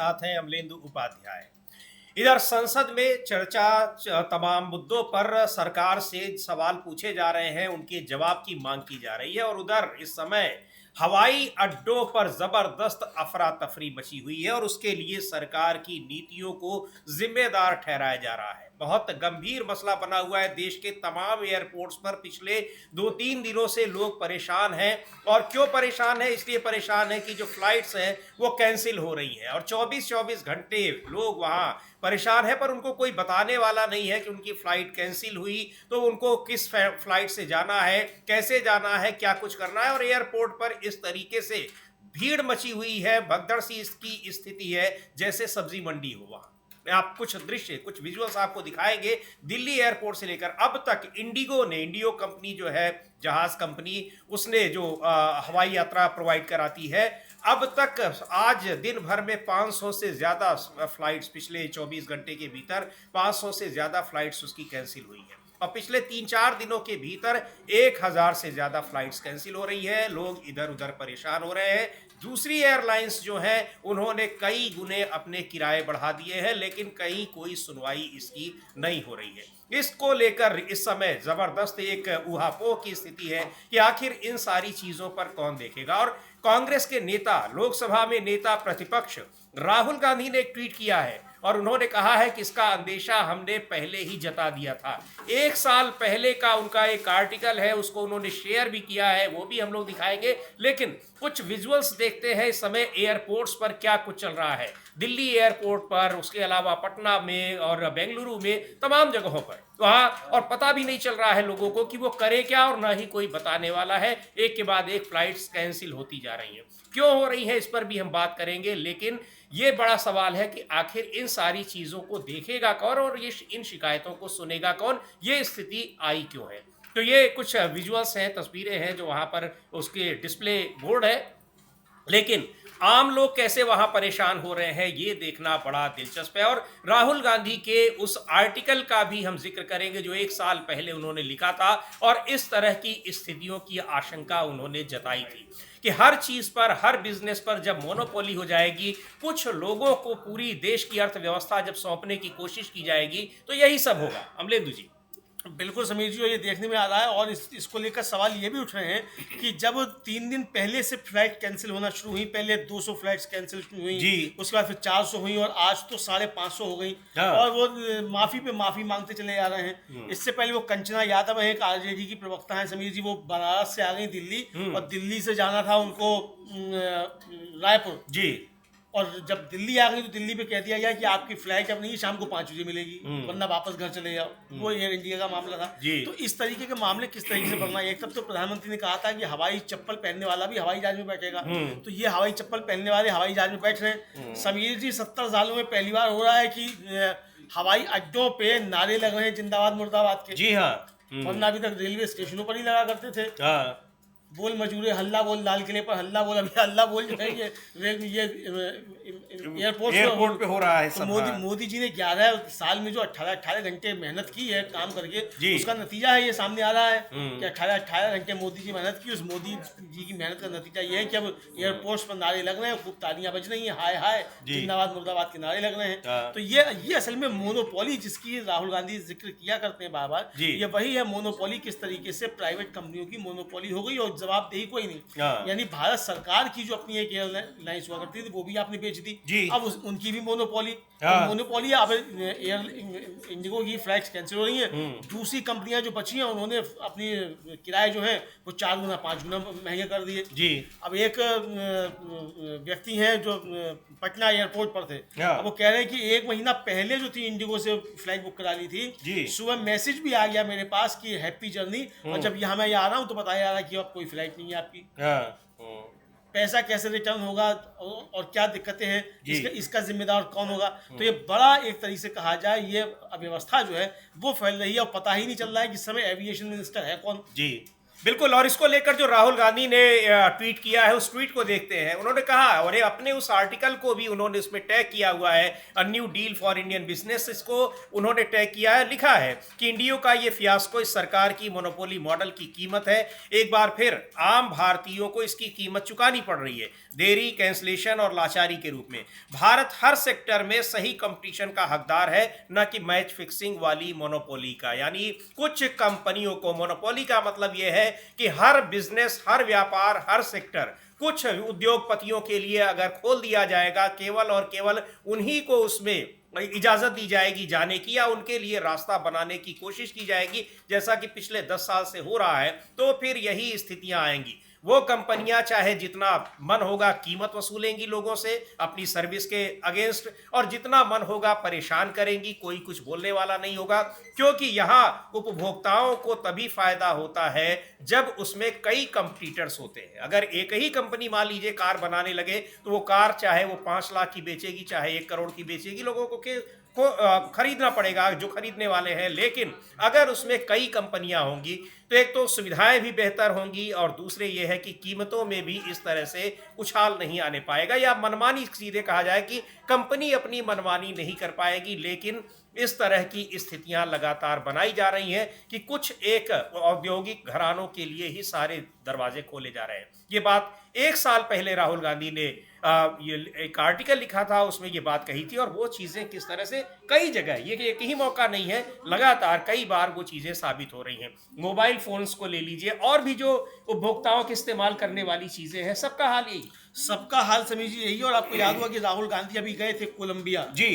साथ हैं अमलेंदु उपाध्याय। इधर संसद में चर्चा तमाम मुद्दों पर सरकार से सवाल पूछे जा रहे हैं, उनके जवाब की मांग की जा रही है। और उधर इस समय हवाई अड्डों पर जबरदस्त अफरा तफरी मची हुई है और उसके लिए सरकार की नीतियों को जिम्मेदार ठहराया जा रहा है। बहुत गंभीर मसला बना हुआ है। देश के तमाम एयरपोर्ट्स पर पिछले 2-3 दिनों से लोग परेशान हैं। और क्यों परेशान है? इसलिए परेशान है कि जो फ्लाइट्स हैं वो कैंसिल हो रही हैं और 24-24 घंटे लोग वहाँ परेशान है, पर उनको कोई बताने वाला नहीं है कि उनकी फ्लाइट कैंसिल हुई तो उनको किस फ्लाइट से जाना है, कैसे जाना है, क्या कुछ करना है। और एयरपोर्ट पर इस तरीके से भीड़ मची हुई है, भगदड़ सी इसकी स्थिति है जैसे सब्जी मंडी हो। वहाँ मैं आप कुछ दृश्य, कुछ विजुअल्स आपको दिखाएंगे। दिल्ली एयरपोर्ट से लेकर अब तक इंडिगो कंपनी जो है जहाज कंपनी, उसने जो हवाई यात्रा प्रोवाइड कराती है, अब तक आज दिन भर में 500 से ज़्यादा फ्लाइट्स, पिछले 24 घंटे के भीतर 500 से ज़्यादा फ्लाइट्स उसकी कैंसिल हुई है। और पिछले 3-4 दिनों के भीतर 1000 से ज़्यादा फ्लाइट्स कैंसिल हो रही है। लोग इधर उधर परेशान हो रहे हैं। दूसरी एयरलाइंस जो हैं उन्होंने कई गुने अपने किराए बढ़ा दिए हैं, लेकिन कहीं कोई सुनवाई इसकी नहीं हो रही है। इसको लेकर इस समय ज़बरदस्त एक ऊहापोह की स्थिति है कि आखिर इन सारी चीज़ों पर कौन देखेगा। और कांग्रेस के नेता, लोकसभा में नेता प्रतिपक्ष राहुल गांधी ने एक ट्वीट किया है और उन्होंने कहा है कि इसका अंदेशा हमने पहले ही जता दिया था। 1 साल पहले का उनका एक आर्टिकल है, उसको उन्होंने शेयर भी किया है, वो भी हम लोग दिखाएंगे। लेकिन कुछ विजुअल्स देखते हैं इस समय एयरपोर्ट्स पर क्या कुछ चल रहा है। दिल्ली एयरपोर्ट पर, उसके अलावा पटना में और बेंगलुरु में, तमाम जगहों पर वहाँ, और पता भी नहीं चल रहा है लोगों को कि वो करे क्या, और ना ही कोई बताने वाला है। एक के बाद एक फ्लाइट्स कैंसिल होती जा रही हैं। क्यों हो रही है इस पर भी हम बात करेंगे, लेकिन ये बड़ा सवाल है कि आखिर इन सारी चीज़ों को देखेगा कौन और ये इन शिकायतों को सुनेगा कौन, ये स्थिति आई क्यों है। तो ये कुछ विजुअल्स हैं, तस्वीरें हैं जो वहाँ पर उसके डिस्प्ले बोर्ड है, लेकिन आम लोग कैसे वहां परेशान हो रहे हैं ये देखना बड़ा दिलचस्प है। और राहुल गांधी के उस आर्टिकल का भी हम जिक्र करेंगे जो 1 साल पहले उन्होंने लिखा था और इस तरह की स्थितियों की आशंका उन्होंने जताई थी कि हर चीज पर, हर बिजनेस पर जब मोनोपोली हो जाएगी, कुछ लोगों को पूरी देश की अर्थव्यवस्था जब सौंपने की कोशिश की जाएगी तो यही सब होगा। अमलेंदु जी। बिल्कुल समीर जी, और ये देखने में आ रहा है। और इसको लेकर सवाल ये भी उठ रहे हैं कि जब 3 दिन पहले से फ्लाइट कैंसिल होना शुरू हुई, पहले 200 फ्लाइट्स कैंसिल हुई जी, उसके बाद फिर 400 हुई और आज तो 550 हो गई। और वो माफी पे माफी मांगते चले जा रहे हैं। इससे पहले वो कंचना यादव है, एक आरजेडी की प्रवक्ता है समीर जी, वो बनारस से आ गई दिल्ली और दिल्ली से जाना था उनको रायपुर जी। और जब दिल्ली आ गई तो दिल्ली पे कह दिया गया कि आपकी फ्लाइट अब नहीं, शाम को 5 बजे मिलेगी, वरना वापस घर चले जाओ। वो एयर इंडिया का मामला था। तो इस तरीके के मामले किस तरीके से बढ़ना है। एक तब तो प्रधानमंत्री ने कहा था कि हवाई चप्पल पहनने वाला भी हवाई जहाज में बैठेगा, तो ये हवाई चप्पल पहनने वाले हवाई जहाज में बैठ रहे हैं। समीर जी, 70 सालों में पहली बार हो रहा है कि हवाई अड्डों पे नारे लग रहे हैं जिंदाबाद मुर्दाबाद के। जी हाँ, वरना अभी तक रेलवे स्टेशनों पर ही लगा करते थे। बोल मजूरे हल्ला बोल, लाल किले पर हल्ला बोल, अभी हल्ला बोल जो है ये एयरपोर्ट पे हो रहा है। तो मोदी जी ने 11 साल में जो 18 घंटे मेहनत की है काम करके, उसका नतीजा है ये सामने आ रहा है कि 18 घंटे मोदी जी मेहनत की। उस मोदी जी की मेहनत का नतीजा ये है कि अब एयरपोर्ट्स पर नारे लग रहे हैं, खूब तालियां बज रही हैं, हाय हाय जिंदाबाद मुर्दाबाद के नारे लग रहे हैं। तो ये असल में मोनोपोली जिसकी राहुल गांधी जिक्र किया करते हैं बार बार, ये वही है मोनोपोली। किस तरीके से प्राइवेट कंपनियों की मोनोपोली हो गई और जवाबदेही कोई नहीं। यानी भारत सरकार की जो अपनी एक एयरलाइंस हुआ करती थी वो भी आपने बेच दी, अब उनकी भी मोनोपोली। मोनोपोली है। अब एयर इंडिगो की फ्लाइट्स कैंसिल हो रही हैं। दूसरी कंपनियां जो बची हैं उन्होंने अपनी किराए जो है वो 4 गुना 5 गुना महंगे कर दिए जी। अब एक व्यक्ति हैं जो पटना एयरपोर्ट पर थे, अब वो कह रहे हैं कि 1 महीना पहले जो थी इंडिगो से फ्लाइट बुक करा ली थी, सुबह मैसेज भी आ गया मेरे पास कि हैप्पी जर्नी, और जब यहाँ मैं आ रहा हूँ तो बताया जा रहा है कि अब कोई फ्लाइट नहीं है आपकी। पैसा कैसे रिटर्न होगा और क्या दिक्कतें हैं, इसका जिम्मेदार कौन होगा। तो ये बड़ा एक तरीके से कहा जाए ये अव्यवस्था जो है वो फैल रही है और पता ही नहीं चल रहा है कि इस समय एविएशन मिनिस्टर है कौन जी। बिल्कुल। और इसको लेकर जो राहुल गांधी ने ट्वीट किया है, उस ट्वीट को देखते हैं। उन्होंने कहा, और अपने उस आर्टिकल को भी उन्होंने उसमें टैग किया हुआ है, a new deal for Indian business, इसको उन्होंने टैग किया है। लिखा है कि इंडियो का ये फियास्को इस सरकार की मोनोपोली मॉडल की कीमत है। एक बार फिर आम भारतीयों को इसकी कीमत चुकानी पड़ रही है, देरी, कैंसलेशन और लाचारी के रूप में। भारत हर सेक्टर में सही कंपटीशन का हकदार है, न कि मैच फिक्सिंग वाली मोनोपोली का। यानी कुछ कंपनियों को, मोनोपोली का मतलब यह है कि हर बिजनेस, हर व्यापार, हर सेक्टर कुछ उद्योगपतियों के लिए अगर खोल दिया जाएगा, केवल और केवल उन्हीं को उसमें इजाजत दी जाएगी जाने की, या उनके लिए रास्ता बनाने की कोशिश की जाएगी, जैसा कि पिछले 10 साल से हो रहा है, तो फिर यही स्थितियां आएंगी। वो कंपनियां चाहे जितना मन होगा कीमत वसूलेंगी लोगों से अपनी सर्विस के अगेंस्ट, और जितना मन होगा परेशान करेंगी, कोई कुछ बोलने वाला नहीं होगा। क्योंकि यहाँ उपभोक्ताओं को तभी फायदा होता है जब उसमें कई कंपटीटर्स होते हैं। अगर एक ही कंपनी मान लीजिए कार बनाने लगे, तो वो कार चाहे वो 5 लाख की बेचेगी, चाहे 1 करोड़ की बेचेगी, लोगों को खरीदना पड़ेगा जो खरीदने वाले हैं। लेकिन अगर उसमें कई कंपनियां होंगी, तो एक तो सुविधाएं भी बेहतर होंगी, और दूसरे ये है कि कीमतों में भी इस तरह से उछाल नहीं आने पाएगा, या मनमानी, सीधे कहा जाए कि कंपनी अपनी मनमानी नहीं कर पाएगी। लेकिन इस तरह की स्थितियां लगातार बनाई जा रही हैं कि कुछ एक औद्योगिक घरानों के लिए ही सारे दरवाजे खोले जा रहे हैं। ये बात 1 साल पहले राहुल गांधी ने ये एक आर्टिकल लिखा था, उसमें ये बात कही थी। और वो चीज़ें किस तरह से कई जगह, ये एक ही मौका नहीं है, लगातार कई बार वो चीज़ें साबित हो रही हैं। मोबाइल फोन्स को ले लीजिए, और भी जो उपभोक्ताओं के इस्तेमाल करने वाली चीज़ें हैं, सबका हाल यही। सबका हाल समीर जी यही है। और आपको याद हुआ कि राहुल गांधी अभी गए थे कोलंबिया जी,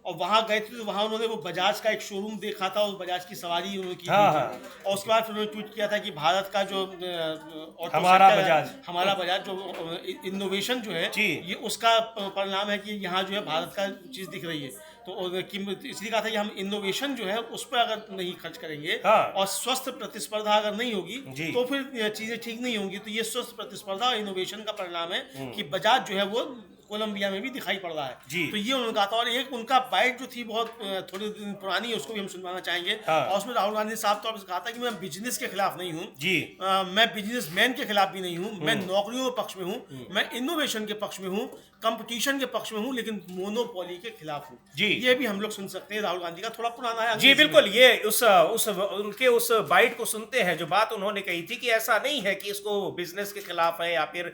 और वहां गए थे, तो वहां उन्होंने वो बजाज का एक शोरूम देखा था, और बजाज की सवारी उन्होंने की हाँ, थी। हाँ। और उसके बाद फिर उन्होंने ट्वीट किया था कि भारत का जो ऑटो हमारा सेक्टर है, बजाज। हमारा बजाज जो इनोवेशन जो है, जी। ये उसका परिणाम है कि यहाँ जो है भारत का चीज़ दिख रही है। तो कीमत इसलिए कहा था कि हम इनोवेशन जो है उस पर अगर नहीं खर्च करेंगे, हाँ। और स्वस्थ प्रतिस्पर्धा अगर नहीं होगी, जी। तो फिर चीज़ें ठीक नहीं होंगी। तो ये स्वस्थ प्रतिस्पर्धा और इनोवेशन का परिणाम है कि बजाज जो है वो कोलंबिया में भी दिखाई पड़ रहा है। जी। तो ये उन्होंने कहा था। और एक उनका बाइट जो थी बहुत थोड़ी दिन पुरानी है, उसको भी हम सुनवाना चाहेंगे। हाँ। और उसमें राहुल गांधी ने साफ तौर पर कहा था कि मैं बिजनेस के खिलाफ नहीं हूँ जी। मैं बिजनेसमैन के खिलाफ भी नहीं हूँ, मैं नौकरियों के पक्ष में हूँ, मैं इनोवेशन के पक्ष में हूँ, कंपटीशन के पक्ष में हूँ, लेकिन मोनोपोली के खिलाफ हूँ। जी। ये भी हम लोग सुन सकते हैं। राहुल गांधी का थोड़ा पुराना है। जी बिल्कुल। ये उनके उस बाइट को सुनते हैं, जो बात उन्होंने कही थी कि ऐसा नहीं है कि इसको बिजनेस के खिलाफ है, या फिर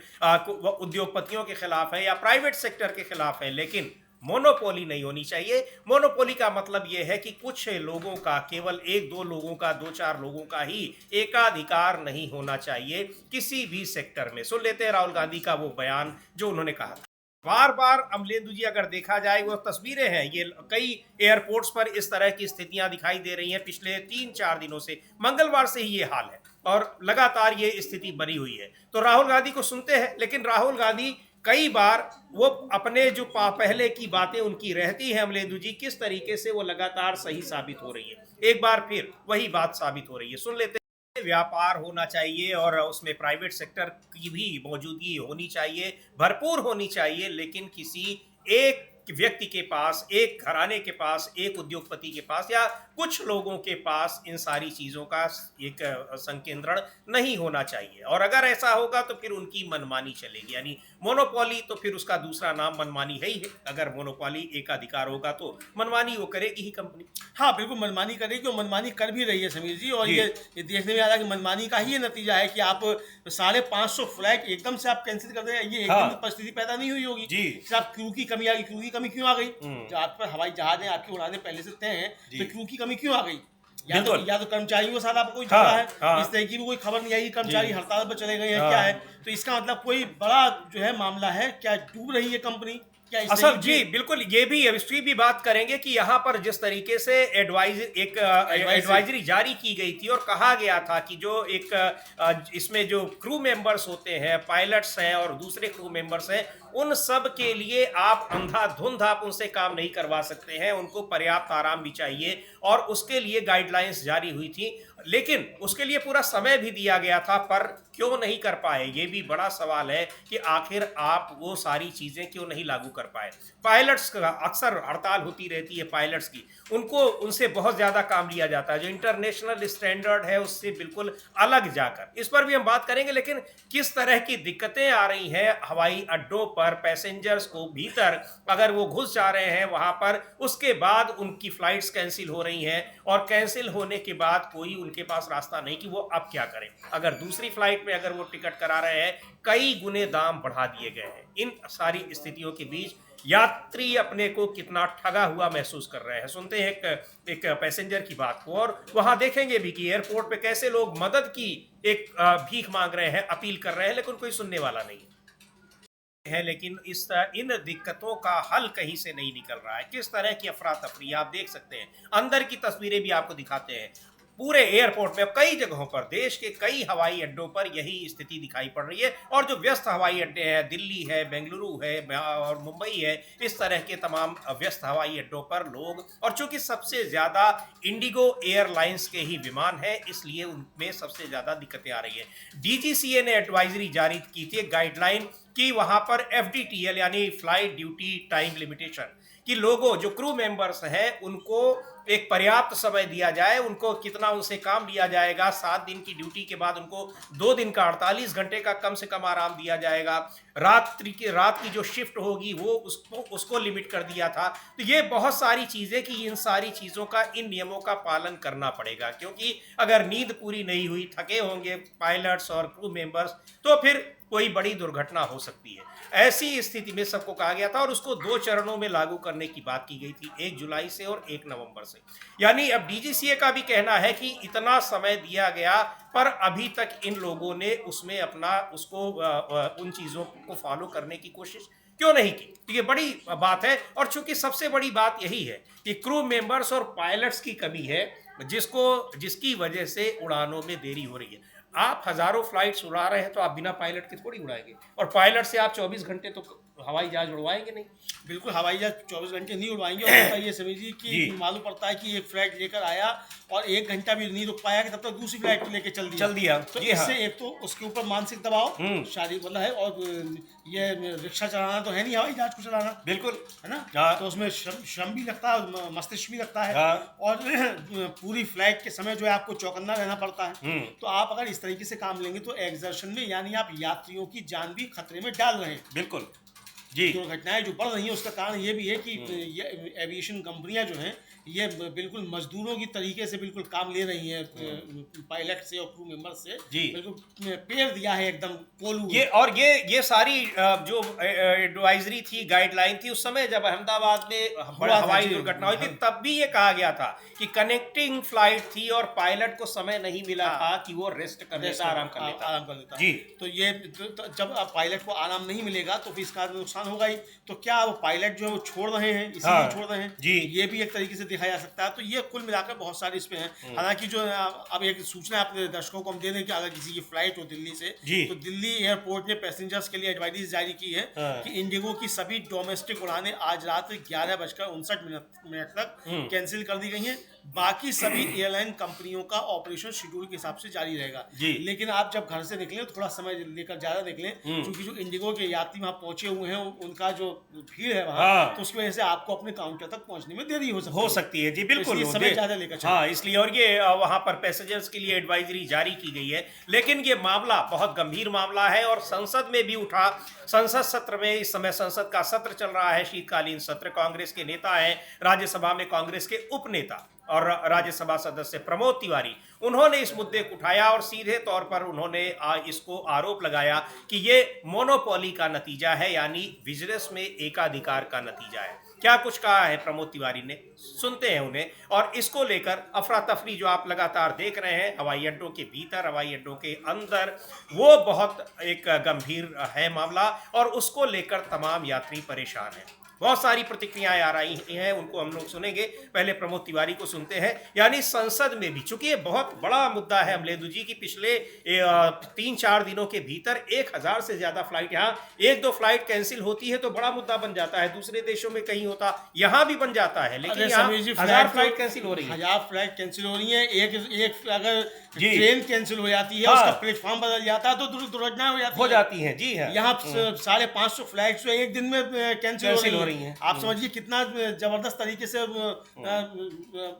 उद्योगपतियों के खिलाफ है, या प्राइवेट सेक्टर के खिलाफ है, लेकिन मोनोपोली नहीं होनी चाहिए। मोनोपोली का मतलब यह है कि कुछ लोगों का, केवल 1-2 लोगों का, 2-4 लोगों का ही एकाधिकार नहीं होना चाहिए किसी भी सेक्टर में। सुन लेते हैं राहुल गांधी का वो बयान जो उन्होंने कहा था। बार बार अमलेंदु जी, अगर देखा जाए, वो तस्वीरें हैं, ये कई एयरपोर्ट्स पर इस तरह की स्थितियां दिखाई दे रही हैं पिछले 3-4 दिनों से। मंगलवार से ही ये हाल है, और लगातार ये स्थिति बनी हुई है। तो राहुल गांधी को सुनते हैं, लेकिन राहुल गांधी कई बार वो अपने जो पहले की बातें उनकी रहती है, अमलेंदु जी, किस तरीके से वो लगातार सही साबित हो रही है। एक बार फिर वही बात साबित हो रही है, सुन लेते हैं। व्यापार होना चाहिए, और उसमें प्राइवेट सेक्टर की भी मौजूदगी होनी चाहिए, भरपूर होनी चाहिए, लेकिन किसी एक व्यक्ति के पास, एक घराने के पास, एक उद्योगपति के पास, या कुछ लोगों के पास इन सारी चीज़ों का एक संकेंद्रण नहीं होना चाहिए। और अगर ऐसा होगा तो फिर उनकी मनमानी चलेगी। यानी मोनोपोली, तो फिर उसका दूसरा नाम मनमानी है ही है। अगर मोनोपोली एकाधिकार होगा तो मनमानी वो करेगी ही कंपनी। हाँ बिल्कुल, मनमानी करेगी, और मनमानी कर भी रही है समीर जी। और ये देखने में आ रहा है कि मनमानी का ही ये नतीजा है कि आप 550 फ्लाइट एकदम से आप कैंसिल कर रहे हैं। ये एकदम परिस्थिति पैदा नहीं हुई होगी कि आप क्रू की कमी आ गई। क्रू की कमी क्यों आ गई? जब आप पर हवाई जहाज है, आपकी उड़ानें पहले से तय हैं, तो क्रू की कमी क्यों आ गई? या तो कर्मचारियों के साथ आपको कोई झगड़ा है, इस तरह की भी कोई खबर नहीं आई, कर्मचारी हड़ताल पर चले गए हैं, क्या है? तो इसका मतलब कोई बड़ा जो है मामला है। क्या डूब रही है कंपनी? असल जी बिल्कुल, ये भी इसकी भी बात करेंगे कि यहाँ पर जिस तरीके से एडवाइजरी जारी की गई थी, और कहा गया था कि जो एक इसमें जो क्रू मेंबर्स होते हैं, पायलट्स हैं और दूसरे क्रू मेंबर्स हैं, उन सब के लिए आप अंधाधुंध आप उनसे काम नहीं करवा सकते हैं, उनको पर्याप्त आराम भी चाहिए, और उसके लिए गाइडलाइंस जारी हुई थी। लेकिन उसके लिए पूरा समय भी दिया गया था, पर क्यों नहीं कर पाए, ये भी बड़ा सवाल है कि आखिर आप वो सारी चीज़ें क्यों नहीं लागू कर पाए। पायलट्स का अक्सर हड़ताल होती रहती है पायलट्स की, उनसे बहुत ज़्यादा काम लिया जाता है, जो इंटरनेशनल स्टैंडर्ड है उससे बिल्कुल अलग जाकर। इस पर भी हम बात करेंगे, लेकिन किस तरह की दिक्कतें आ रही हैं हवाई अड्डों पर पैसेंजर्स को भीतर, अगर वो घुस जा रहे हैं वहाँ पर, उसके बाद उनकी फ़्लाइट्स कैंसिल हो रही हैं, और कैंसिल होने के बाद कोई उनके पास रास्ता नहीं कि वो अब क्या करें। अगर दूसरी फ्लाइट में अगर वो टिकट करा रहे हैं, कई गुने दाम बढ़ा दिए गए हैं। इन सारी स्थितियों के बीच यात्री अपने को कितना ठगा हुआ महसूस कर रहे हैं। सुनते हैं एक पैसेंजर की बात को, और वहां देखेंगे भी कि एयरपोर्ट पे कैसे लोग मदद की एक भीख मांग रहे हैं, अपील कर रहे हैं, लेकिन कोई सुनने वाला नहीं है। लेकिन इन दिक्कतों का हल कहीं से नहीं निकल रहा है। किस तरह की अफरा तफरी आप देख सकते हैं, अंदर की तस्वीरें भी आपको दिखाते हैं। पूरे एयरपोर्ट में कई जगहों पर, देश के कई हवाई अड्डों पर यही स्थिति दिखाई पड़ रही है। और जो व्यस्त हवाई अड्डे हैं, दिल्ली है, बेंगलुरु है और मुंबई है, इस तरह के तमाम व्यस्त हवाई अड्डों पर लोग, और चूंकि सबसे ज़्यादा इंडिगो एयरलाइंस के ही विमान है, इसलिए उनमें सबसे ज़्यादा दिक्कतें आ रही है। डीजीसीए ने एडवाइजरी जारी की थी, गाइडलाइन कि वहाँ पर FDTL यानी फ्लाइट ड्यूटी टाइम लिमिटेशन, कि लोगों जो क्रू मेंबर्स हैं उनको एक पर्याप्त समय दिया जाए, उनको कितना उनसे काम लिया जाएगा, 7 दिन की ड्यूटी के बाद उनको 2 दिन का 48 घंटे का कम से कम आराम दिया जाएगा। रात की जो शिफ्ट होगी वो उसको लिमिट कर दिया था। तो ये बहुत सारी चीज़ें कि इन सारी चीज़ों का, इन नियमों का पालन करना पड़ेगा, क्योंकि अगर नींद पूरी नहीं हुई, थके होंगे पायलट्स और क्रू मेंबर्स, तो फिर कोई बड़ी दुर्घटना हो सकती है। ऐसी स्थिति में सबको कहा गया था, और उसको 2 चरणों में लागू करने की बात की गई थी, 1 जुलाई से और 1 नवंबर से। यानी अब डीजीसीए का भी कहना है कि इतना समय दिया गया, पर अभी तक इन लोगों ने उसमें अपना उन चीज़ों को फॉलो करने की कोशिश क्यों नहीं की। तो ये बड़ी बात है, और चूंकि सबसे बड़ी बात यही है कि क्रू मेंबर्स और पायलट्स की कमी है, जिसकी वजह से उड़ानों में देरी हो रही है। आप हजारों फ्लाइट्स उड़ा रहे हैं, तो आप बिना पायलट के थोड़ी उड़ाएंगे, और पायलट से आप 24 घंटे तो हवाई जहाज उड़वाएंगे नहीं। बिल्कुल, हवाई जहाज 24 घंटे नहीं उड़वाएंगे। और ये समझिए कि मालूम पड़ता है कि एक फ्लाइट लेकर आया और 1 घंटा भी नहीं रुक पाया कि तब तक दूसरी फ्लाइट लेके चल दिया। तो इससे एक तो उसके ऊपर मानसिक दबाव शारीरिक वाला है, और ये रिक्शा चलाना तो है नहीं हवाई जहाज को चलाना, बिल्कुल है ना। तो उसमें श्रम भी लगता है, मस्तिष्क भी लगता है, और पूरी फ्लाइट के समय जो है आपको चौकन्ना रहना पड़ता है। तो आप अगर इस तरीके से काम लेंगे तो एग्जर्शन में, यानी आप यात्रियों की जान भी खतरे में डाल रहे हैं। बिल्कुल जी। दुर्घटनाएं जो बढ़ रही हैं उसका कारण ये भी है कि ये एविएशन कंपनियां जो हैं, ये बिल्कुल मजदूरों की तरीके से बिल्कुल काम ले रही हैं, पायलट से और क्रू मेंबर से। जी, बिल्कुल पेड़ दिया है एकदम कोलू। ये सारी जो एडवाइजरी थी, गाइडलाइन थी, उस समय जब अहमदाबाद में बड़ा हवाई दुर्घटना हुई थी, तब भी ये कहा गया था कि कनेक्टिंग फ्लाइट थी और पायलट को समय नहीं मिला था कि वो रेस्ट कर लेता, आराम कर लेता जी। तो ये जब पायलट को आराम नहीं मिलेगा तो फिर इसका नुकसान होगा ही। तो क्या वो पायलट जो है वो छोड़ रहे हैं, इसीलिए छोड़ रहे हैं जी, ये भी एक तरीके से देखा जा सकता है। तो ये कुल मिलाकर बहुत सारे इसमें हैं। हालांकि जो अब एक सूचना अपने दर्शकों को हम दे दें कि अगर किसी की फ्लाइट हो दिल्ली से, तो दिल्ली एयरपोर्ट ने पैसेंजर्स के लिए एडवाइजरी जारी की है कि इंडिगो की सभी डोमेस्टिक उड़ानें आज रात 11:59 तक कैंसिल कर दी गई हैं। बाकी सभी एयरलाइन कंपनियों का ऑपरेशन शेड्यूल के हिसाब से जारी रहेगा। लेकिन आप जब घर से निकलें तो थोड़ा समय लेकर ज्यादा निकलें, क्योंकि जो इंडिगो के यात्री वहां पहुंचे हुए हैं उनका जो भीड़ है वहां, तो उसकी वजह से आपको अपने काउंटर तक पहुंचने में देरी हो सकती है। जी बिल्कुल, तो समय ज्यादा लेकर हाँ, इसलिए। और ये वहां पर पैसेंजर्स के लिए एडवाइजरी जारी की गई है, लेकिन ये मामला बहुत गंभीर मामला है और संसद में भी उठा। संसद सत्र में, इस समय संसद का सत्र चल रहा है, शीतकालीन सत्र। कांग्रेस के नेता हैं राज्यसभा में, कांग्रेस के उप नेता और राज्यसभा सदस्य प्रमोद तिवारी, उन्होंने इस मुद्दे को उठाया और सीधे तौर पर उन्होंने इसको आरोप लगाया कि ये मोनोपोली का नतीजा है, यानी बिजनेस में एकाधिकार का नतीजा है। क्या कुछ कहा है प्रमोद तिवारी ने, सुनते हैं उन्हें। और इसको लेकर अफरा तफरी जो आप लगातार देख रहे हैं हवाई अड्डों के भीतर, हवाई अड्डों के अंदर, वो बहुत एक गंभीर है मामला, और उसको लेकर तमाम यात्री परेशान हैं। बहुत सारी प्रतिक्रियाएं आ रही हैं, उनको हम लोग सुनेंगे। पहले प्रमोद तिवारी को सुनते हैं। यानी संसद में भी, चूंकि ये बहुत बड़ा मुद्दा है अमलेदु जी की, पिछले 3-4 दिनों के भीतर 1000 से ज्यादा फ्लाइट, यहाँ 1-2 फ्लाइट कैंसिल होती है तो बड़ा मुद्दा बन जाता है, दूसरे देशों में कहीं होता, यहाँ भी बन जाता है, लेकिन यहाँ 1000 फ्लाइट कैंसिल हो रही है। 1000 फ्लाइट कैंसिल हो रही है। एक अगर ट्रेन कैंसिल हो जाती है, उसका प्लेटफॉर्म बदल जाता है तो दुर्घटनाएं हो जाती हैं। जी है। यहाँ 550 फ्लाइट जो एक दिन में कैंसिल हो रही हैं। आप समझिए कितना जबरदस्त तरीके से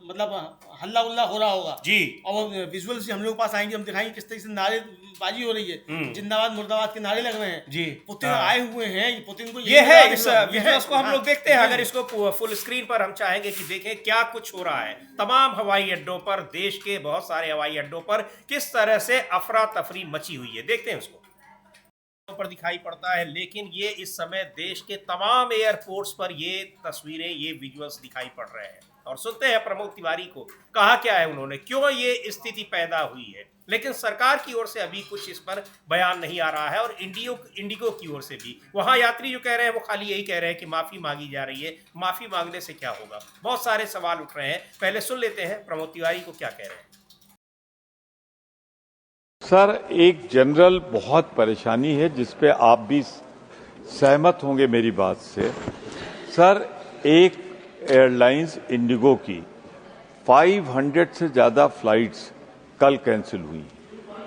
मतलब हल्ला उल्ला हो रहा होगा जी। और विजुअल से हम लोग पास आएंगे, हम दिखाएंगे किस तरीके से नारेबाजी हो रही है, जिंदाबाद मुर्दाबाद के नारे लग रहे हैं जी। पुतिन आए हुए हैं, पुतिन को ये है इस विजुअल्स को हम लोग देखते हैं। अगर इसको फुल स्क्रीन पर हम चाहेंगे कि देखें क्या कुछ हो रहा है तमाम हवाई अड्डों पर, देश के बहुत सारे हवाई अड्डों पर किस तरह से अफरा तफरी मची हुई है, देखते हैं उसको। पर दिखाई पड़ता है, लेकिन ये इस समय देश के तमाम एयरपोर्ट्स पर ये तस्वीरें, ये विजुअल्स दिखाई पड़ रहे हैं। और सुनते हैं प्रमोद तिवारी को, कहा क्या है उन्होंने, क्यों ये स्थिति पैदा हुई है। लेकिन सरकार की ओर से अभी कुछ इस पर बयान नहीं आ रहा है, और इंडिगो की ओर से भी, वहां यात्री जो कह रहे हैं वो खाली यही कह रहे हैं कि माफी मांगी जा रही है। माफी मांगने से क्या होगा, बहुत सारे सवाल उठ रहे हैं। पहले सुन लेते हैं प्रमोद तिवारी को क्या कह रहे हैं। सर, एक जनरल बहुत परेशानी है जिस पे आप भी सहमत होंगे मेरी बात से। सर, एक एयरलाइंस इंडिगो की 500 से ज़्यादा फ्लाइट्स कल कैंसिल हुई,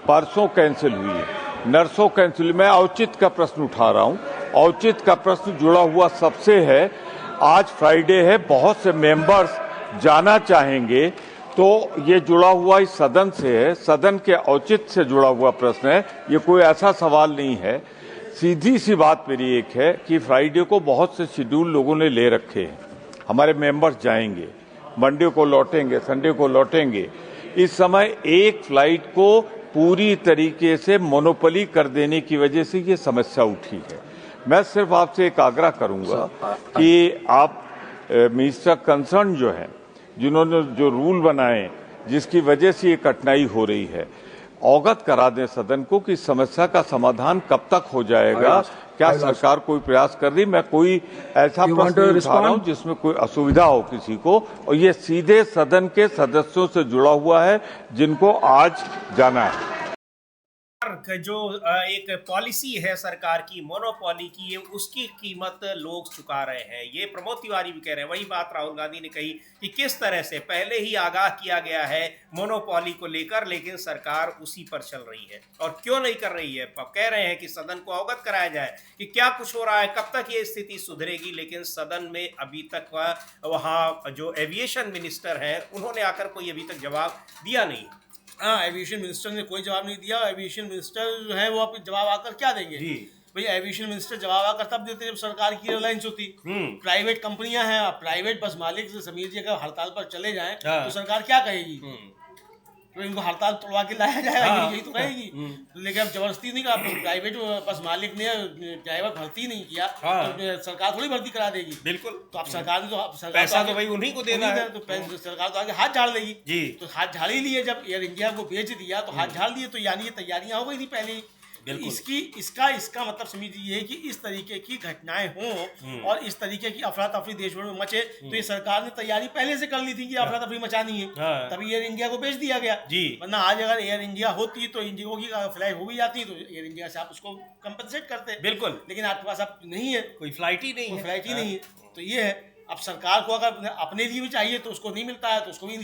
परसों कैंसिल हुई, नरसों कैंसिल हुई। मैं औचित्य का प्रश्न उठा रहा हूँ। औचित्य का प्रश्न जुड़ा हुआ सबसे है। आज फ्राइडे है, बहुत से मेंबर्स जाना चाहेंगे, तो ये जुड़ा हुआ इस सदन से है, सदन के औचित्य से जुड़ा हुआ प्रश्न है। ये कोई ऐसा सवाल नहीं है। सीधी सी बात मेरी एक है कि फ्राइडे को बहुत से शेड्यूल लोगों ने ले रखे हैं। हमारे मेंबर्स जाएंगे, मंडे को लौटेंगे, संडे को लौटेंगे। इस समय एक फ्लाइट को पूरी तरीके से मोनोपोली कर देने की वजह से ये समस्या उठी है। मैं सिर्फ आपसे एक आग्रह करूंगा कि आप मिनिस्टर कंसर्न जो है, जिन्होंने जो रूल बनाए जिसकी वजह से ये कठिनाई हो रही है, अवगत करा दें सदन को कि समस्या का समाधान कब तक हो जाएगा। क्या सरकार कोई प्रयास कर रही? मैं कोई ऐसा प्रश्न उठा रहा हूं जिसमें कोई असुविधा हो किसी को, और ये सीधे सदन के सदस्यों से जुड़ा हुआ है जिनको आज जाना है। जो एक पॉलिसी है सरकार की, मोनोपोली की, ये उसकी कीमत लोग चुका रहे हैं। ये प्रमोद तिवारी भी कह रहे हैं। वही बात राहुल गांधी ने कही कि किस तरह से पहले ही आगाह किया गया है मोनोपोली को लेकर, लेकिन सरकार उसी पर चल रही है। और क्यों नहीं कर रही है? कह रहे हैं कि सदन को अवगत कराया जाए कि क्या कुछ हो रहा है, कब तक ये स्थिति सुधरेगी। लेकिन सदन में अभी तक वहाँ जो एविएशन मिनिस्टर हैं उन्होंने आकर कोई अभी तक जवाब दिया नहीं। हाँ, एविएशन मिनिस्टर ने कोई जवाब नहीं दिया। एविएशन मिनिस्टर जो है वो अब जवाब आकर क्या देंगे जी? भैया, एविएशन मिनिस्टर जवाब आकर तब देते जब सरकार की एयरलाइंस होती। प्राइवेट कंपनियां हैं, प्राइवेट बस मालिक से समीर जी अगर हड़ताल पर चले जाएं तो सरकार क्या कहेगी? तो इनको हड़ताल तोड़वा के लाया जाएगा, यही तो कहेगी। लेकिन अब जबरदस्ती नहीं, प्राइवेट बस मालिक ने ड्राइवर भर्ती नहीं किया तो सरकार थोड़ी भर्ती करा देगी। बिल्कुल। तो अब सरकार ने तो पैसा तो भाई उन्हीं को देना है, तो सरकार तो आगे हाथ झाड़ लेगी जी। तो हाथ झाड़ ही लिए, जब एयर इंडिया को बेच दिया तो हाथ झाड़ लिए, तो यानी ये तैयारियां हो गई थी पहले ही। इसका मतलब समझ लीजिए कि इस तरीके की घटनाएं हों और इस तरीके की अफरा तफरी देश भर में मचे, तो ये सरकार ने तैयारी पहले से कर ली थी कि अफरा तफरी मचानी है। तभी एयर इंडिया को बेच दिया गया जी। वरना आज अगर एयर इंडिया होती तो इंडिगो की फ्लाइट हो भी जाती तो एयर इंडिया से आप उसको कंपनसेट करते। बिल्कुल। लेकिन आपके पास अब नहीं है, कोई फ्लाइट ही नहीं है। तो ये है, अब सरकार को अगर अपने लिए भी चाहिए तो उसको नहीं मिलता है, तो उसको भी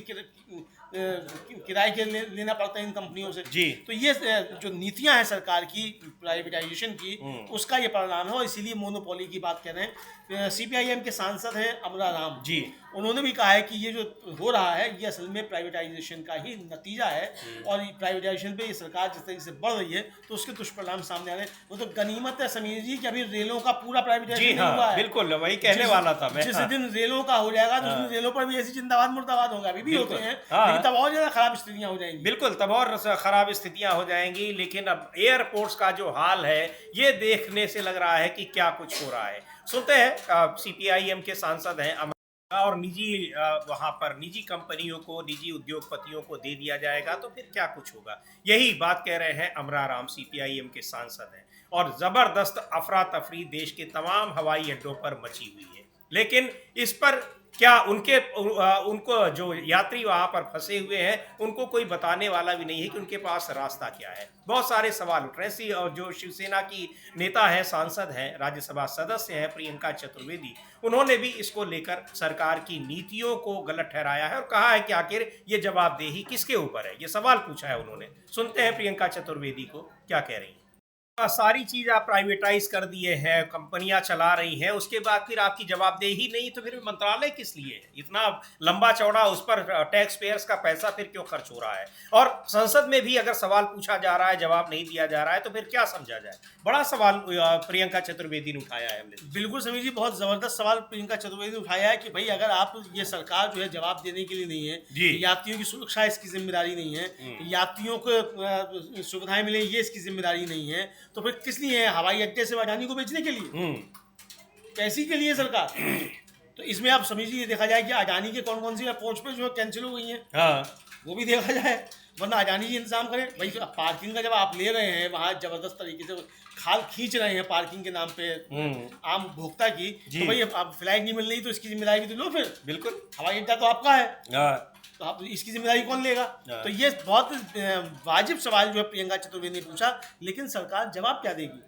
किराए के लेना पड़ता है इन कंपनियों से जी। तो ये जो नीतियां हैं सरकार की प्राइवेटाइजेशन की, उसका ये परिणाम है। और इसीलिए मोनोपोली की बात कर रहे हैं। सीपीआईएम के सांसद हैं अमरा राम जी, उन्होंने भी कहा है कि ये जो हो रहा है ये असल में प्राइवेटाइजेशन का ही नतीजा है, और प्राइवेटाइजेशन पे ये सरकार जिस तरीके से बढ़ रही है तो उसके दुष्परिणाम सामने आ रहे हैं। वो तो गनीमत है समीर जी कि अभी रेलों का पूरा प्राइवेटाइजेशन नहीं हुआ है। बिल्कुल, वही कहने वाला था मैं। जिस दिन रेलों का हो जाएगा तो उस दिन रेलों पर भी ऐसी जिंदाबाद मुर्दाबाद होगा, अभी भी होते हैं, लेकिन तब और ज्यादा खराब स्थितियां हो जाएंगी। बिल्कुल, तब और खराब स्थितियां हो जाएंगी। लेकिन अब एयरपोर्ट्स का जो हाल है ये देखने से लग रहा है कि क्या कुछ हो रहा है। सुनते हैं, सीपीआईएम के सांसद हैं और निजी वहां पर निजी कंपनियों को, निजी उद्योगपतियों को दे दिया जाएगा तो फिर क्या कुछ होगा। यही बात कह रहे हैं अमरा राम, सीपीआईएम के सांसद हैं। और जबरदस्त अफरा तफरी देश के तमाम हवाई अड्डों पर मची हुई है। लेकिन इस पर क्या उनको जो यात्री वहां पर फंसे हुए हैं उनको कोई बताने वाला भी नहीं है कि उनके पास रास्ता क्या है। बहुत सारे सवाल उठ रहे हैं। और जो शिवसेना की नेता है, सांसद हैं, राज्यसभा सदस्य हैं प्रियंका चतुर्वेदी, उन्होंने भी इसको लेकर सरकार की नीतियों को गलत ठहराया है और कहा है कि आखिर ये जवाबदेही किसके ऊपर है, ये सवाल पूछा है उन्होंने। सुनते हैं प्रियंका चतुर्वेदी को क्या कह रही हैं। सारी चीज आप प्राइवेटाइज कर दिए हैं, कंपनियां चला रही हैं, उसके बाद फिर आपकी जवाबदेही नहीं, तो फिर मंत्रालय किस लिए है? इतना लंबा चौड़ा उस पर टैक्स पेयर्स का पैसा फिर क्यों खर्च हो रहा है? और संसद में भी अगर सवाल पूछा जा रहा है, जवाब नहीं दिया जा रहा है, तो फिर क्या समझा जाए? बड़ा सवाल प्रियंका चतुर्वेदी ने उठाया है। हमने बिल्कुल समीर जी, बहुत जबरदस्त सवाल प्रियंका चतुर्वेदी ने उठाया है कि भाई अगर आप, ये सरकार जो है जवाब देने के लिए नहीं है, यात्रियों की सुरक्षा इसकी जिम्मेदारी नहीं है, यात्रियों को सुविधाएं मिले ये इसकी जिम्मेदारी नहीं है, तो फिर किस लिए है? हवाई अड्डे से अडानी को बेचने के लिए? पैसे के लिए सरकार? तो इसमें आप समझिए, ये देखा जाए कि अडानी के कौन कौन सी पहुंच पे जो कैंसिल हो गई हैं, वो भी देखा जाए, वरना अडानी जी इंतजाम करें। भाई पार्किंग का जब आप ले रहे हैं, वहाँ जबरदस्त तरीके से खाल खींच रहे हैं पार्किंग के नाम पे आम उपभोक्ता की, तो भाई अब फ्लाइट नहीं मिल रही तो इसकी जिम्मेदारी भी तो लो फिर। बिल्कुल, हवाई अड्डा तो आपका है, तो आप इसकी जिम्मेदारी कौन लेगा? तो ये बहुत वाजिब सवाल जो है प्रियंका चतुर्वेदी ने पूछा, लेकिन सरकार जवाब क्या देगी?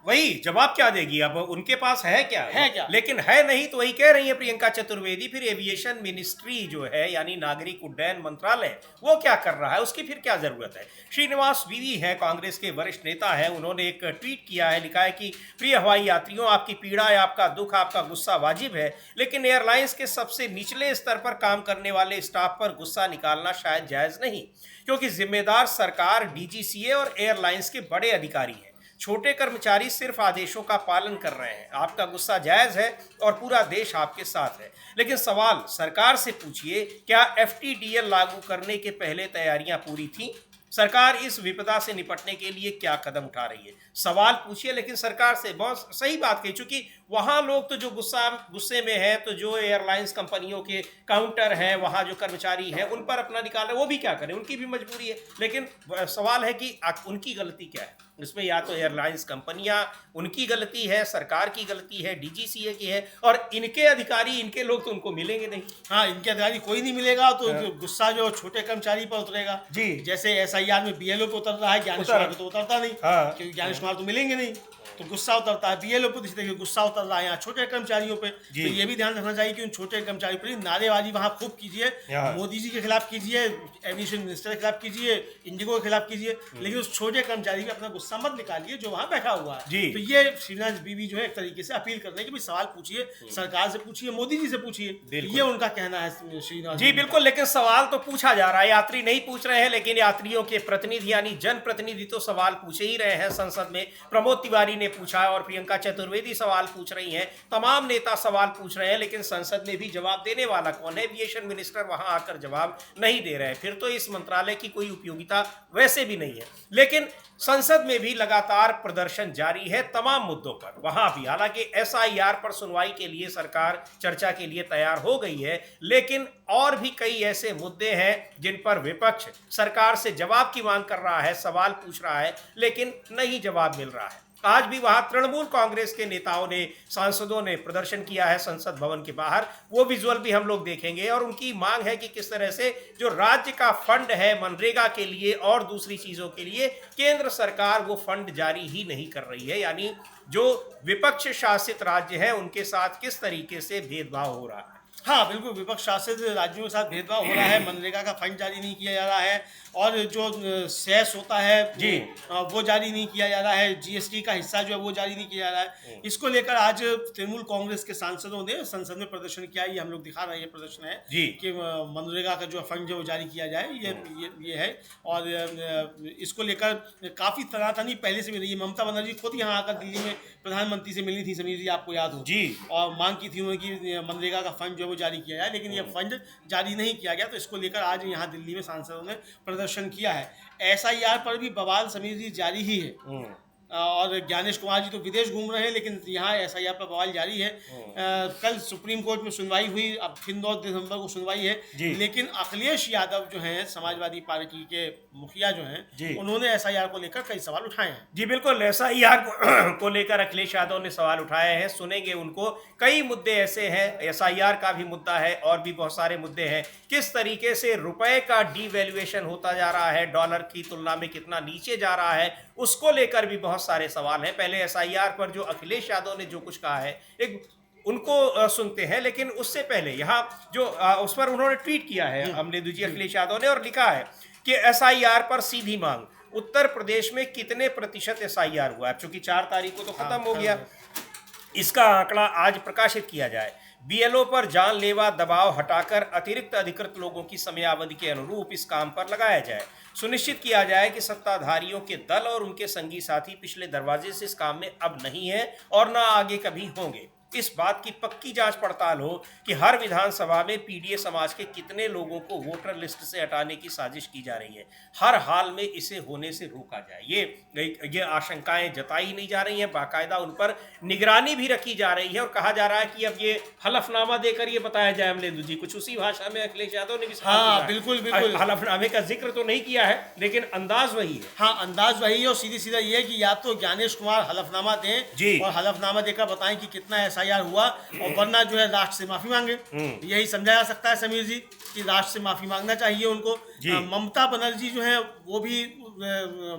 वही जवाब क्या देगी? अब उनके पास है क्या? लेकिन है नहीं, तो वही कह रही है प्रियंका चतुर्वेदी। फिर एविएशन मिनिस्ट्री जो है, यानी नागरिक उड्डयन मंत्रालय, वो क्या कर रहा है? उसकी फिर क्या जरूरत है? श्रीनिवास वीवी है, कांग्रेस के वरिष्ठ नेता है, उन्होंने एक ट्वीट किया है, लिखा है कि प्रिय हवाई यात्रियों, आपकी पीड़ा या आपका दुख, आपका गुस्सा वाजिब है, लेकिन एयरलाइंस के सबसे निचले स्तर पर काम करने वाले स्टाफ पर गुस्सा निकालना शायद जायज नहीं, क्योंकि जिम्मेदार सरकार, डीजीसीए और एयरलाइंस के बड़े अधिकारी हैं। छोटे कर्मचारी सिर्फ आदेशों का पालन कर रहे हैं। आपका गुस्सा जायज है और पूरा देश आपके साथ है, लेकिन सवाल सरकार से पूछिए, क्या एफटीडीएल लागू करने के पहले तैयारियां पूरी थीं? सरकार इस विपदा से निपटने के लिए क्या कदम उठा रही है? सवाल पूछिए, लेकिन सरकार से। बहुत सही बात कही, चूंकि वहाँ लोग तो जो गुस्से में है, तो जो एयरलाइंस कंपनियों के काउंटर हैं, वहाँ जो कर्मचारी हैं, उन पर अपना निकाल रहे, वो भी क्या करें, उनकी भी मजबूरी है। लेकिन सवाल है कि उनकी गलती क्या है इसमें? या तो एयरलाइंस कंपनियां, उनकी गलती है, सरकार की गलती है, डीजीसीए की है, और इनके अधिकारी, इनके लोग तो उनको मिलेंगे नहीं। हाँ, इनके अधिकारी कोई नहीं मिलेगा, तो गुस्सा जो छोटे कर्मचारी पर उतरेगा जी। जैसे एसआईआर में बीएलओ पे उतर रहा है, ज्ञानेश कुमार पे तो उतरता नहीं, क्योंकि ज्ञानेश कुमार तो मिलेंगे नहीं, तो गुस्सा उतरता है बीएलओ पे, तो देखिए गुस्सा उतर रहा है यहाँ छोटे कर्मचारियों पे। तो ये भी ध्यान रखना चाहिए कि उन छोटे कर्मचारियों पर नारेबाजी वहाँ खूब कीजिए, मोदी जी के खिलाफ कीजिए, एविएशन मिनिस्टर के खिलाफ कीजिए, इंडिगो के खिलाफ कीजिए, लेकिन उस छोटे कर्मचारी पे अपना गुस्सा मत निकालिए जो वहाँ बैठा हुआ है। तो ये श्रीनाथ बीबी जो है एक तरीके से अपील कर रहे हैं कि भाई सवाल पूछिए, सरकार से पूछिए, मोदी जी से पूछिए, ये उनका कहना है श्रीनाथ जी। बिल्कुल, लेकिन सवाल तो पूछा जा रहा है, यात्री नहीं पूछ रहे हैं, लेकिन यात्रियों के प्रतिनिधि यानी जनप्रतिनिधि तो सवाल पूछे ही रहे हैं। संसद में प्रमोद तिवारी ने पूछा है और प्रियंका चतुर्वेदी सवाल पूछ रही हैं, तमाम नेता सवाल पूछ रहे हैं, लेकिन संसद में भी जवाब देने वाला कौन है? एविएशन मिनिस्टर वहां आकर जवाब नहीं दे रहे हैं, फिर तो इस मंत्रालय की कोई उपयोगिता वैसे भी नहीं है। लेकिन संसद में भी लगातार प्रदर्शन जारी है तमाम मुद्दों पर, वहां भी। हालांकि एसआईआर पर सुनवाई के लिए सरकार चर्चा के लिए तैयार हो गई है, लेकिन और भी कई ऐसे मुद्दे हैं जिन पर विपक्ष सरकार से जवाब की मांग कर रहा है, सवाल पूछ रहा है, लेकिन नहीं जवाब मिल रहा है। आज भी वहां तृणमूल कांग्रेस के नेताओं ने, सांसदों ने प्रदर्शन किया है संसद भवन के बाहर, वो विजुअल भी हम लोग देखेंगे। और उनकी मांग है कि किस तरह से जो राज्य का फंड है मनरेगा के लिए और दूसरी चीजों के लिए, केंद्र सरकार वो फंड जारी ही नहीं कर रही है, यानी जो विपक्ष शासित राज्य है उनके साथ किस तरीके से भेदभाव हो रहा है। हाँ बिल्कुल, विपक्ष शासित राज्यों के साथ भेदभाव हो रहा है, मनरेगा का फंड जारी नहीं किया जा रहा है, और जो सेस होता है जी वो जारी नहीं किया जा रहा है, जीएसटी का हिस्सा जो है वो जारी नहीं किया जा रहा है। इसको लेकर आज तृणमूल कांग्रेस के सांसदों ने संसद में प्रदर्शन किया। ये हम लोग दिखा रहे हैं, ये प्रदर्शन है कि मनरेगा का जो फंड जो जारी किया जाए, ये है। और इसको लेकर काफी तनातनी पहले से भी रही है। ममता बनर्जी खुद यहाँ आकर दिल्ली में प्रधानमंत्री से मिली थी, समीर जी आपको याद हो जी, और मांग की थी उन्होंने मनरेगा का फंड जो वो जारी किया जाए, लेकिन ये फंड जारी नहीं किया गया। तो इसको लेकर आज यहाँ दिल्ली में सांसदों ने प्रदर्शन किया है। एसआईआर पर भी बवाल समीर जी जारी ही है। और ज्ञानेश कुमार जी तो विदेश घूम रहे हैं, लेकिन यहाँ एसआईआर पर बवाल जारी है। कल सुप्रीम कोर्ट में सुनवाई हुई, अब फिर 9 दिसंबर को सुनवाई है, लेकिन अखिलेश यादव जो हैं समाजवादी पार्टी के मुखिया जो हैं, उन्होंने एसआईआर को लेकर कई सवाल उठाए हैं। जी बिल्कुल, एसआईआर को लेकर अखिलेश यादव ने सवाल उठाए हैं, सुनेंगे उनको। कई मुद्दे ऐसे हैं, एसआईआर का भी मुद्दा है और भी बहुत सारे मुद्दे हैं। किस तरीके से रुपए का डीवैल्यूएशन होता जा रहा है, डॉलर की तुलना में कितना नीचे जा रहा है, उसको लेकर भी बहुत सारे सवाल हैं। पहले एसआईआर पर जो अखिलेश यादव ने जो कुछ कहा है एक उनको सुनते हैं, लेकिन उससे पहले यहाँ जो उस पर उन्होंने ट्वीट किया है अमलेदु जी अखिलेश यादव ने, और लिखा है कि एसआईआर पर सीधी मांग, उत्तर प्रदेश में कितने प्रतिशत एसआईआर हुआ है, क्योंकि 4 तारीख को तो खत्म हो गया, इसका आंकड़ा आज प्रकाशित किया जाए। बीएलओ पर जानलेवा दबाव हटाकर अतिरिक्त अधिकृत लोगों की समयावधि के अनुरूप इस काम पर लगाया जाए। सुनिश्चित किया जाए कि सत्ताधारियों के दल और उनके संगी साथी पिछले दरवाजे से इस काम में अब नहीं है और न आगे कभी होंगे। इस बात की पक्की जांच पड़ताल हो कि हर विधानसभा में पीडीए समाज के कितने लोगों को वोटर लिस्ट से हटाने की साजिश की जा रही है। हर हाल में इसे होने से रोका जाए। ये आशंकाएं जताई नहीं जा रही हैं, बाकायदा उन पर निगरानी भी रखी जा रही है और कहा जा रहा है कि अब ये हलफनामा देकर ये बताया जाए। अमलेंदु जी कुछ उसी भाषा में अखिलेश यादव ने भी बिल्कुल बिल्कुल हलफनामे का जिक्र तो नहीं किया है, लेकिन अंदाज वही है। हाँ, अंदाज वही है और सीधी सीधा ये है कि या तो ज्ञानेश कुमार हलफनामा दें और हलफनामा देकर बताएं कि कितना ऐसा हुआ, और वरना जो है राष्ट्र से माफी मांगे। यही समझा जा सकता है समीर जी कि राष्ट्र से माफी मांगना चाहिए उनको। ममता बनर्जी जो है वो भी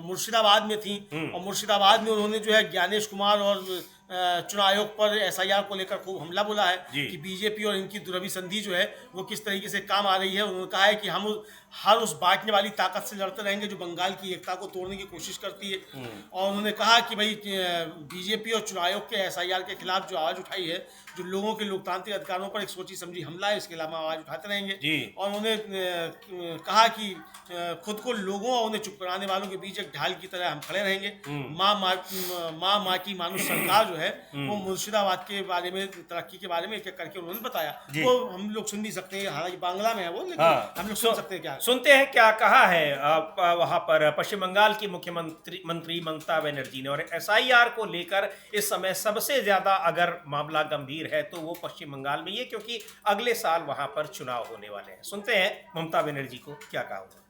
मुर्शिदाबाद में थी और मुर्शिदाबाद में उन्होंने जो है ज्ञानेश कुमार और चुनाव आयोग पर एसआईआर को लेकर खूब हमला बोला है कि बीजेपी और इनकी दुरभिसंधि जो है वो किस तरीके से काम आ रही है। उन्होंने कहा है कि हम हर उस बांटने वाली ताकत से लड़ते रहेंगे जो बंगाल की एकता को तोड़ने की कोशिश करती है। और उन्होंने कहा कि भाई बीजेपी और चुनाव आयोग के एसआईआर के खिलाफ जो आवाज़ उठाई है, जो लोगों के लोकतांत्रिक अधिकारों पर एक सोची समझी हमला है, इसके अलावा आवाज़ उठाते रहेंगे। और उन्होंने कहा कि खुद को लोगों और उन्हें चुप कराने वालों के बीच एक ढाल की तरह हम खड़े रहेंगे। माँ की मानुष सरकार जो है वो मुर्शिदाबाद के बारे में, तरक्की के बारे में एक एक करके उन्होंने बताया। वो हम लोग सुन भी सकते हैं, हालांकि बांग्ला में है वो, लेकिन हम लोग सुन सकते हैं। क्या सुनते हैं क्या कहा है वहां पर पश्चिम बंगाल की मुख्यमंत्री ममता बनर्जी ने। और एसआईआर को लेकर इस समय सबसे ज्यादा अगर मामला गंभीर है तो वो पश्चिम बंगाल में ही है, क्योंकि अगले साल वहां पर चुनाव होने वाले हैं। सुनते हैं ममता बनर्जी को क्या कहा हुआ।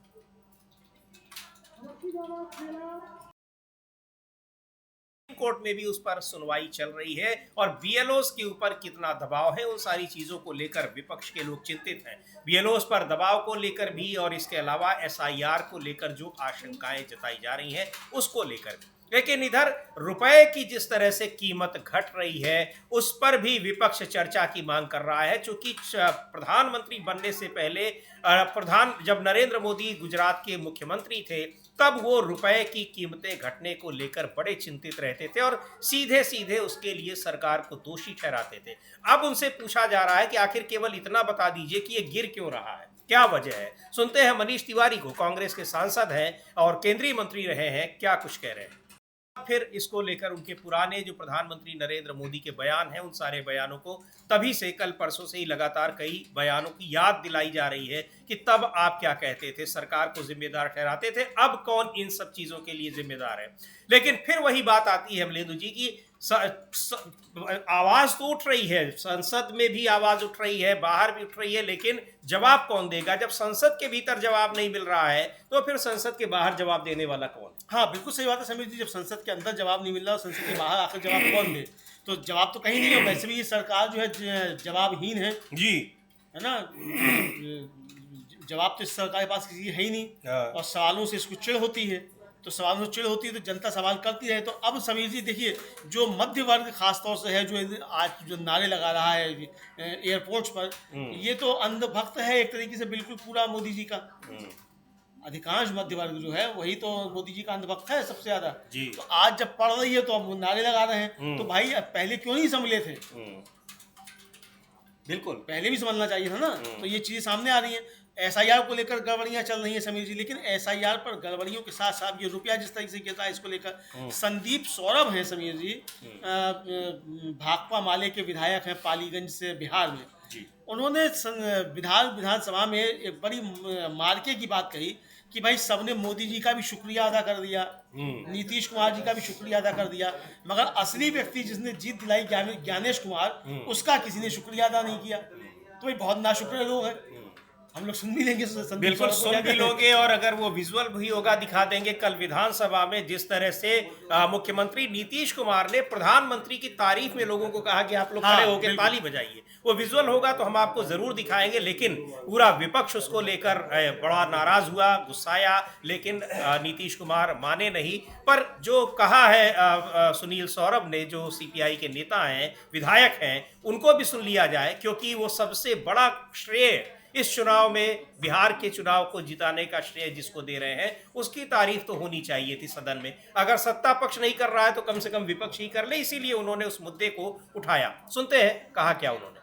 कोर्ट में भी उस पर सुनवाई चल रही है और बीएलओस के ऊपर कितना दबाव है, उन सारी चीजों को लेकर विपक्ष के लोग चिंतित हैं। बीएलओस पर दबाव को लेकर भी और इसके अलावा एसआईआर को लेकर जो आशंकाएं जताई जा रही हैं उसको लेकर भी। लेकिन इधर रुपए की जिस तरह से कीमत घट रही है उस पर भी विपक्ष चर्चा की मांग कर रहा है। चूंकि प्रधानमंत्री बनने से पहले जब नरेंद्र मोदी गुजरात के मुख्यमंत्री थे तब वो रुपए की कीमतें घटने को लेकर बड़े चिंतित रहते थे और सीधे सीधे उसके लिए सरकार को दोषी ठहराते थे। अब उनसे पूछा जा रहा है कि आखिर केवल इतना बता दीजिए कि ये गिर क्यों रहा है, क्या वजह है। सुनते हैं मनीष तिवारी को, कांग्रेस के सांसद हैं और केंद्रीय मंत्री रहे हैं, क्या कुछ कह रहे हैं। फिर इसको लेकर उनके पुराने जो प्रधानमंत्री नरेंद्र मोदी के बयान हैं उन सारे बयानों को तभी से कल परसों से ही लगातार कई बयानों की याद दिलाई जा रही है कि तब आप क्या कहते थे, सरकार को जिम्मेदार ठहराते थे, अब कौन इन सब चीजों के लिए जिम्मेदार है। लेकिन फिर वही बात आती है अमलेंदु जी की आवाज तो उठ रही है, संसद में भी आवाज उठ रही है, बाहर भी उठ रही है, लेकिन जवाब कौन देगा। जब संसद के भीतर जवाब नहीं मिल रहा है तो फिर संसद के बाहर जवाब देने वाला कौन। हाँ बिल्कुल सही बात है समीर जी, जब संसद के अंदर जवाब नहीं मिल रहा, संसद के बाहर आकर जवाब कौन दे, तो जवाब तो कहीं नहीं है। वैसे भी ये सरकार जो है जवाबहीन है जी, है ना। जवाब तो इस सरकार के पास किसी है ही नहीं और सवालों से इसको चिढ़ होती है, तो सवालों से चिढ़ होती है तो जनता सवाल करती है। तो अब समीर जी देखिए, जो मध्य वर्ग खासतौर से है जो आज जो नारे लगा रहा है एयरपोर्ट्स पर, ये तो अंधभक्त है एक तरीके से बिल्कुल पूरा मोदी जी का। अधिकांश मध्य वर्ग जो है वही तो मोदी जी का अंधभक्त है सबसे ज्यादा। तो आज जब पढ़ रही है तो अब नारे लगा रहे हैं, तो भाई पहले क्यों नहीं समझे थे। बिल्कुल पहले भी समझना चाहिए था ना। तो ये चीजें सामने आ रही हैं। एसआईआर को लेकर गड़बड़ियां चल रही हैं समीर जी, लेकिन एसआईआर पर गड़बड़ियों के साथ साथ ये रुपया जिस तरीके से गिरता है इसको लेकर संदीप सौरभ हैं समीर जी, भाकपा माले के विधायक हैं पालीगंज से बिहार में। उन्होंने विधानसभा में एक बड़ी मार्के की बात कही कि भाई सबने मोदी जी का भी शुक्रिया अदा कर दिया, नीतीश कुमार जी का भी शुक्रिया अदा कर दिया, मगर असली व्यक्ति जिसने जीत दिलाई ज्ञानेश कुमार, उसका किसी ने शुक्रिया अदा नहीं किया। तो भाई बहुत नाशुक्र लोग हैं। हम लोग सुन भी लेंगे, बिल्कुल सुन भी लोगे, और अगर वो विजुअल भी होगा दिखा देंगे। कल विधानसभा में जिस तरह से मुख्यमंत्री नीतीश कुमार ने प्रधानमंत्री की तारीफ में लोगों को कहा कि आप लोग खड़े होकर ताली बजाइए, वो विजुअल होगा तो हम आपको जरूर दिखाएंगे। लेकिन पूरा विपक्ष उसको लेकर बड़ा नाराज हुआ, गुस्साया, लेकिन नीतीश कुमार माने नहीं। पर जो कहा है सुनील सौरभ ने, जो सीपीआई के नेता हैं, विधायक हैं, उनको भी सुन लिया जाए, क्योंकि वो सबसे बड़ा श्रेय इस चुनाव में, बिहार के चुनाव को जिताने का श्रेय जिसको दे रहे हैं, उसकी तारीफ तो होनी चाहिए थी सदन में। अगर सत्ता पक्ष नहीं कर रहा है तो कम से कम विपक्ष ही कर ले, इसीलिए उन्होंने उस मुद्दे को उठाया। सुनते हैं कहा क्या उन्होंने।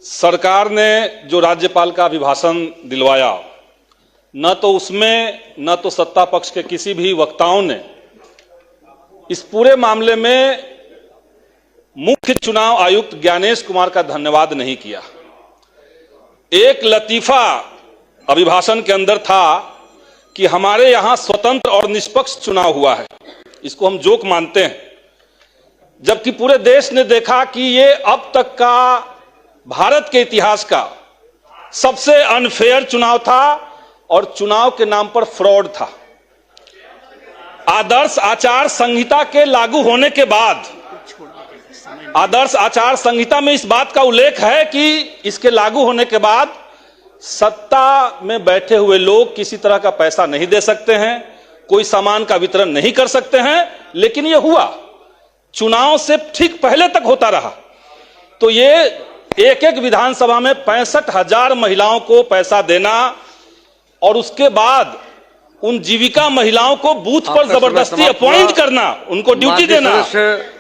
सरकार ने जो राज्यपाल का अभिभाषण दिलवाया, न तो उसमें न तो सत्ता पक्ष के किसी भी वक्ताओं ने इस पूरे मामले में मुख्य चुनाव आयुक्त ज्ञानेश कुमार का धन्यवाद नहीं किया। एक लतीफा अभिभाषण के अंदर था कि हमारे यहां स्वतंत्र और निष्पक्ष चुनाव हुआ है, इसको हम जोक मानते हैं, जबकि पूरे देश ने देखा कि ये अब तक का भारत के इतिहास का सबसे अनफेयर चुनाव था और चुनाव के नाम पर फ्रॉड था। आदर्श आचार संहिता के लागू होने के बाद, आदर्श आचार संहिता में इस बात का उल्लेख है कि इसके लागू होने के बाद सत्ता में बैठे हुए लोग किसी तरह का पैसा नहीं दे सकते हैं, कोई सामान का वितरण नहीं कर सकते हैं, लेकिन यह हुआ चुनाव से ठीक पहले तक होता रहा। तो ये एक एक विधानसभा में 65,000 महिलाओं को पैसा देना और उसके बाद उन जीविका महिलाओं को बूथ पर जबरदस्ती अपॉइंट करना, उनको ड्यूटी देना,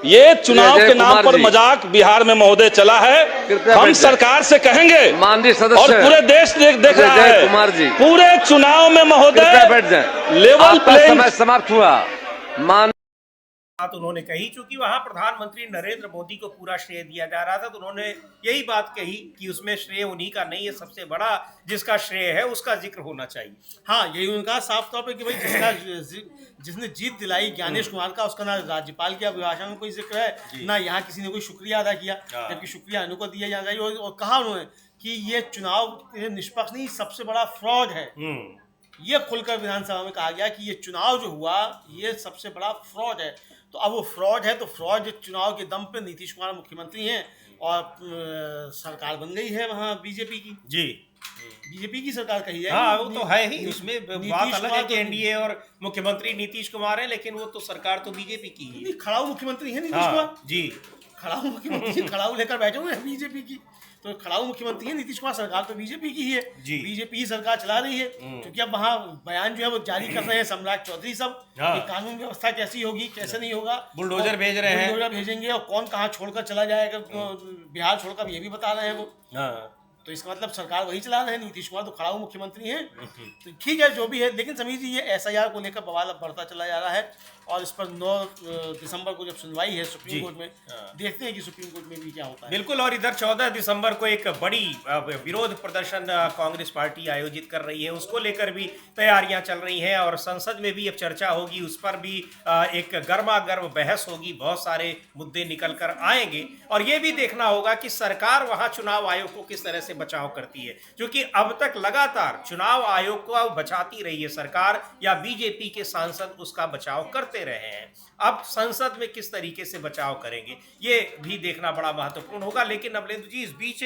ये चुनाव के नाम पर मजाक बिहार में महोदय चला है। हम सरकार से कहेंगे, और पूरे देश देख रहा है, पूरे चुनाव में महोदय लेवल प्लेइंग समाप्त हुआ। बात उन्होंने कही, चूंकि वहां प्रधानमंत्री नरेंद्र मोदी को पूरा श्रेय दिया जा रहा था, तो उन्होंने यही बात कही कि उसमें श्रेय उन्हीं का नहीं है, सबसे बड़ा जिसका श्रेय है उसका जिक्र होना चाहिए। हाँ, यही उनका साफ तौर पे कि भाई जिसने जीत दिलाई ज्ञानेश कुमार का, उसका ना राज्यपाल के अभिभाषण में कोई जिक्र है, ना यहाँ किसी ने कोई शुक्रिया अदा किया, जबकि शुक्रिया इनको दिया जाना चाहिए। और कहा उन्होंने कि ये चुनाव निष्पक्ष नहीं, सबसे बड़ा फ्रॉड है। ये खुलकर विधानसभा में कहा गया कि ये चुनाव जो हुआ ये सबसे बड़ा फ्रॉड है। तो अब वो फ्रॉड है, तो फ्रॉड चुनाव के दम पे नीतीश कुमार मुख्यमंत्री हैं और सरकार बन गई है वहाँ बीजेपी की। जी, बीजेपी की सरकार कही है। हाँ, वो तो है ही, उसमें बात अलग है कि एनडीए और मुख्यमंत्री नीतीश कुमार है, लेकिन वो तो सरकार तो बीजेपी की ही है। खड़ाऊ मुख्यमंत्री है नीतीश कुमार जी, खड़ाऊ मुख्यमंत्री, खड़ाऊ लेकर बैठे हुए हैं बीजेपी की, तो खड़ाऊ मुख्यमंत्री है नीतीश कुमार। सरकार तो बीजेपी की ही है, बीजेपी ही सरकार चला रही है। क्योंकि अब वहाँ बयान जो है वो जारी कर रहे हैं सम्राट चौधरी सब, कि कानून व्यवस्था कैसी होगी, कैसे नहीं होगा, बुलडोजर भेज रहे हैं, बुलडोजर भेजेंगे, और कौन कहाँ छोड़कर चला जाएगा बिहार छोड़कर, ये भी बता रहे हैं वो। तो इसका मतलब सरकार वही चला रहे हैं, नीतीश कुमार तो खड़ाऊ मुख्यमंत्री हैं। तो ठीक है जो भी है, लेकिन समीर जी ये एसआईआर को लेकर बवाल अब बढ़ता चला जा रहा है, और इस पर 9 दिसंबर को जब सुनवाई है सुप्रीम कोर्ट में, देखते हैं कि सुप्रीम कोर्ट में भी क्या होता है। बिल्कुल, और इधर 14 दिसंबर को एक बड़ी विरोध प्रदर्शन कांग्रेस पार्टी आयोजित कर रही है, उसको लेकर भी तैयारियां चल रही हैं, और संसद में भी अब चर्चा होगी, उस पर भी एक गर्मा गर्म बहस होगी, बहुत सारे मुद्दे निकल कर आएंगे। और ये भी देखना होगा कि सरकार वहां चुनाव आयोग को किस तरह से बचाव करती है, क्योंकि अब तक लगातार चुनाव आयोग को बचाती रही है सरकार, या बीजेपी के सांसद उसका बचाव करते रहे हैं। अब संसद में किस तरीके से बचाव करेंगे ये भी देखना बड़ा महत्वपूर्ण होगा। लेकिन अमलेंदु जी, इस बीच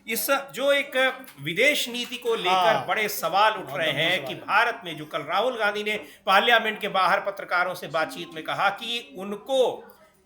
इस जो एक विदेश नीति को लेकर बड़े सवाल उठ रहे हैं कि भारत में, जो कल राहुल गांधी ने पार्लियामेंट के बाहर पत्रकारों से बातचीत में कहा कि उनको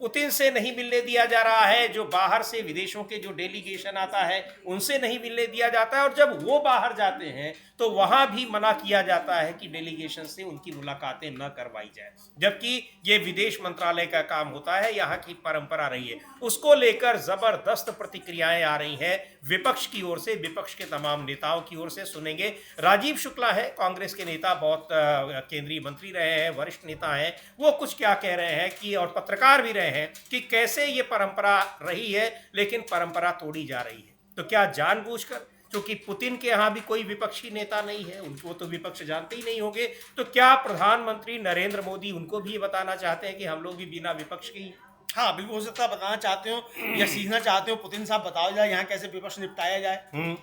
पुतिन से नहीं मिलने दिया जा रहा है, जो बाहर से विदेशों के जो डेलीगेशन आता है उनसे नहीं मिलने दिया जाता है, और जब वो बाहर जाते हैं तो वहां भी मना किया जाता है कि डेलीगेशन से उनकी मुलाकातें न करवाई जाए, जबकि ये विदेश मंत्रालय का काम होता है, यहाँ की परंपरा रही है। उसको लेकर जबरदस्त प्रतिक्रियाएं आ रही हैं विपक्ष की ओर से, विपक्ष के तमाम नेताओं की ओर से। सुनेंगे, राजीव शुक्ला है कांग्रेस के नेता, बहुत केंद्रीय मंत्री रहे हैं, वरिष्ठ नेता हैं, वो कुछ क्या कह रहे हैं कि, और पत्रकार भी रहे हैं कि कैसे ये परंपरा रही है लेकिन परंपरा तोड़ी जा रही है। तो क्या जानबूझकर क्योंकि पुतिन के यहाँ भी कोई विपक्षी नेता नहीं है, उनको तो विपक्ष जानते ही नहीं होंगे। तो क्या प्रधानमंत्री नरेंद्र मोदी उनको भी बताना चाहते हैं कि हम लोग भी बिना विपक्ष के ही? हाँ बिल्कुल, हो सकता है बताना चाहते हो या सीखना चाहते हो, पुतिन साहब बताओ जाए यहाँ कैसे विपक्ष निपटाया जाए।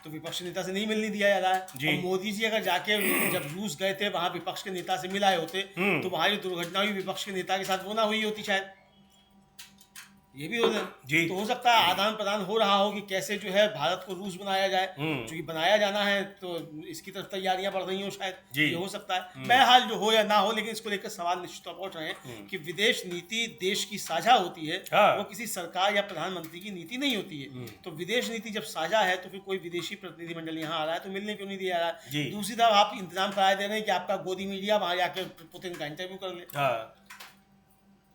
तो विपक्ष नेता से नहीं मिलने दिया जा रहा है। और मोदी जी अगर जाके जब रूस गए थे वहां विपक्ष के नेता से मिलाए होते तो वहां जो दुर्घटना हुई विपक्ष के नेता के साथ वो ना हुई होती शायद, ये भी हो जी। तो हो सकता है आदान प्रदान हो रहा हो कि कैसे जो है भारत को रूस बनाया जाए, क्योंकि बनाया जाना है तो इसकी तरफ तैयारियां बढ़ रही हो शायद, ये हो सकता है। बहरहाल जो हो या ना हो, लेकिन इसको लेकर सवाल निश्चित तौर पर उठ रहे हैं कि विदेश नीति देश की साझा होती है, वो किसी सरकार या प्रधानमंत्री की नीति नहीं होती है। तो विदेश नीति जब साझा है तो फिर कोई विदेशी प्रतिनिधिमंडल यहाँ आ रहा है तो मिलने क्यों नहीं दिया जा रहा है। दूसरी तरफ आप इंतजाम करा दे रहे हैं कि आपका गोदी मीडिया वहां जाकर पुतिन का इंटरव्यू कर ले,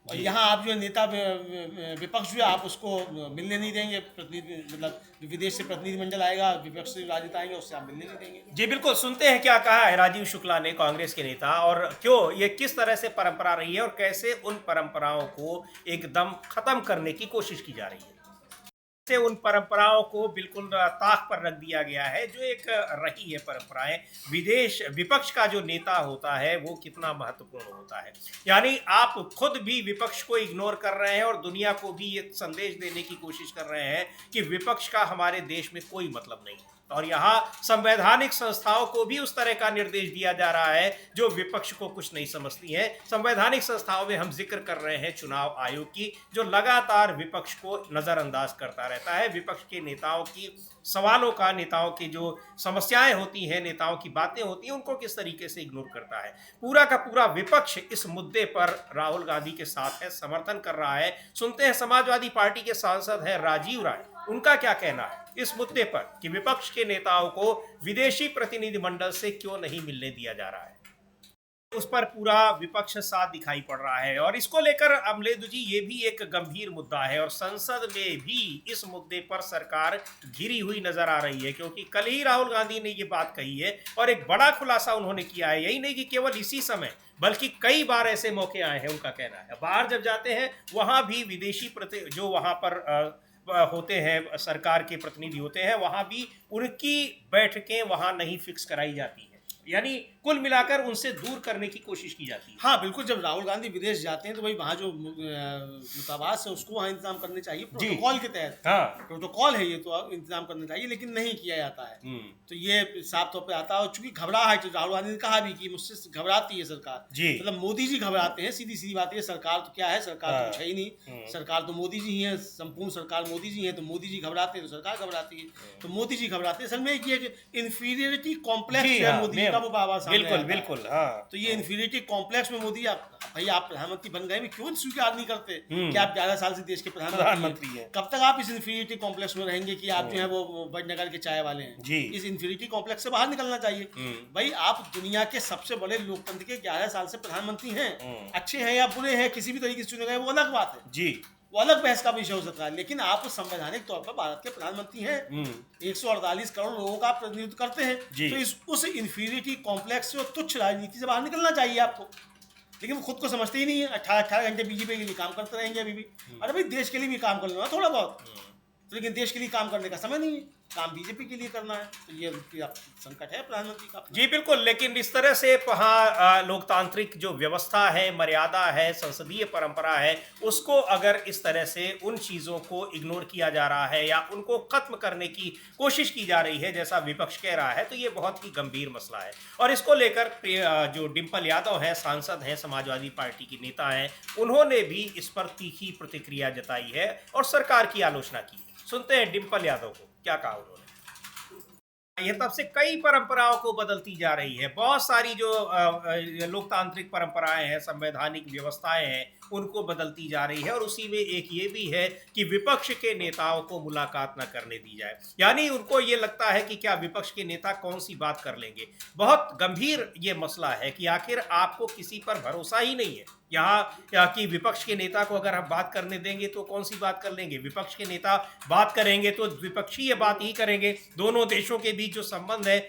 और यहाँ आप जो नेता विपक्ष जो है आप उसको मिलने नहीं देंगे, प्रतिनिधि मतलब विदेश से प्रतिनिधिमंडल आएगा, विपक्ष से राजनेता आएंगे, उससे आप मिलने नहीं देंगे। जी बिल्कुल, सुनते हैं क्या कहा है राजीव शुक्ला ने, कांग्रेस के नेता, और क्यों ये किस तरह से परंपरा रही है और कैसे उन परंपराओं को एकदम खत्म करने की कोशिश की जा रही है। से उन परंपराओं को बिल्कुल ताक पर रख दिया गया है जो एक रही है परंपराएं। विपक्ष का जो नेता होता है वो कितना महत्वपूर्ण होता है, यानी आप खुद भी विपक्ष को इग्नोर कर रहे हैं और दुनिया को भी ये संदेश देने की कोशिश कर रहे हैं कि विपक्ष का हमारे देश में कोई मतलब नहीं है। और यहाँ संवैधानिक संस्थाओं को भी उस तरह का निर्देश दिया जा रहा है जो विपक्ष को कुछ नहीं समझती है। संवैधानिक संस्थाओं में हम जिक्र कर रहे हैं चुनाव आयोग की, जो लगातार विपक्ष को नजरअंदाज करता रहता है, विपक्ष के नेताओं की सवालों का, नेताओं की जो समस्याएं होती हैं, नेताओं की बातें होती हैं, उनको किस तरीके से इग्नोर करता है। पूरा का पूरा विपक्ष इस मुद्दे पर राहुल गांधी के साथ है, समर्थन कर रहा है। सुनते हैं समाजवादी पार्टी के सांसद हैं राजीव राय, उनका क्या कहना है इस मुद्दे पर कि विपक्ष के नेताओं को विदेशी प्रतिनिधिमंडल से क्यों नहीं मिलने दिया जा रहा है। उस पर पूरा विपक्ष साथ दिखाई पड़ रहा है और इसको लेकर अमलेदु जी ये भी एक गंभीर मुद्दा है और संसद में भी इस मुद्दे पर सरकार घिरी हुई नजर आ रही है, क्योंकि कल ही राहुल गांधी ने ये बात कही है और एक बड़ा खुलासा उन्होंने किया है। यही नहीं कि केवल इसी समय बल्कि कई बार ऐसे मौके आए हैं, उनका कहना है बाहर जब जाते हैं वहां भी विदेशी जो वहां पर होते हैं, सरकार के प्रतिनिधि होते हैं, वहां भी उनकी बैठकें वहां नहीं फिक्स कराई जाती है, यानी कुल मिलाकर उनसे दूर करने की कोशिश की जाती है। हाँ बिल्कुल, जब राहुल गांधी विदेश जाते हैं तो भाई वहाँ जो दूतावास है उसको वहाँ इंतजाम करने चाहिए प्रोटोकॉल के तहत। हाँ प्रोटोकॉल है ये, तो इंतजाम करना चाहिए, लेकिन नहीं किया जाता है। तो ये साफ तौर पे आता है, और चूंकि घबराहट, तो राहुल गांधी ने कहा भी कि मुझसे घबराती है सरकार, मतलब मोदी जी घबराते हैं, सीधी सीधी बात है। सरकार तो क्या है, सरकार तो कुछ है ही नहीं, सरकार तो मोदी जी ही है, संपूर्ण सरकार मोदी जी है, तो मोदी जी घबराते हैं तो सरकार घबराती है, तो मोदी जी घबराते हैं। असल में एक इंफीरियरिटी कॉम्प्लेक्स है मोदी जी का, वो बाबा बिल्कुल बिल्कुल। हाँ, तो ये इंफीरियरिटी कॉम्प्लेक्स में मोदी भाई आप प्रधानमंत्री बन गए, क्यों स्वीकार नहीं करते कि आप 11 साल से देश के प्रधानमंत्री हैं? कब तक आप इस इंफीरियरिटी कॉम्प्लेक्स में रहेंगे कि आप जो है वो बड़नगर के चाय वाले हैं? जी, इस इंफीरियरिटी कॉम्प्लेक्स से बाहर निकलना चाहिए। भाई आप दुनिया के सबसे बड़े लोकतंत्र के 11 साल से प्रधानमंत्री हैं, अच्छे हैं या बुरे हैं, किसी भी तरीके से चुने गए, वो अलग बात है जी, वो अलग बहस का विषय हो सकता है, लेकिन आप संवैधानिक तौर पर भारत के प्रधानमंत्री हैं, 148 करोड़ लोगों का प्रतिनिधित्व करते हैं, तो उस इंफीरियरिटी कॉम्प्लेक्स से, तुच्छ राजनीति से बाहर निकलना चाहिए आपको। लेकिन वो खुद को समझते ही नहीं है, 18 घंटे बीजेपी के लिए काम करते रहेंगे अभी भी। अरे भाई देश के लिए भी काम कर लेना थोड़ा बहुत, तो लेकिन देश के लिए काम करने का समय नहीं है, काम बीजेपी के लिए करना है, तो ये संकट है प्रधानमंत्री का। जी बिल्कुल, लेकिन इस तरह से वहाँ लोकतांत्रिक जो व्यवस्था है, मर्यादा है, संसदीय परंपरा है, उसको अगर इस तरह से उन चीज़ों को इग्नोर किया जा रहा है या उनको खत्म करने की कोशिश की जा रही है जैसा विपक्ष कह रहा है, तो ये बहुत ही गंभीर मसला है। और इसको लेकर जो डिम्पल यादव हैं, सांसद हैं, समाजवादी पार्टी की नेता हैं, उन्होंने भी इस पर तीखी प्रतिक्रिया जताई है और सरकार की आलोचना की। सुनते हैं डिम्पल यादव को क्या कहा उन्होंने। ये तब से कई परंपराओं को बदलती जा रही है, बहुत सारी जो लोकतांत्रिक परंपराएं हैं, संवैधानिक व्यवस्थाएं हैं, उनको बदलती जा रही है। और उसी में एक ये भी है कि विपक्ष के नेताओं को मुलाकात न करने दी जाए, यानी उनको ये लगता है कि क्या विपक्ष के नेता कौन सी बात कर लेंगे। बहुत गंभीर ये मसला है कि आखिर आपको किसी पर भरोसा ही नहीं है यहाँ कि विपक्ष के नेता को अगर हम बात करने देंगे तो कौन सी बात कर लेंगे, विपक्ष के नेता बात करेंगे तो विपक्षीय बात ही करेंगे। दोनों देशों के बीच जो संबंध है,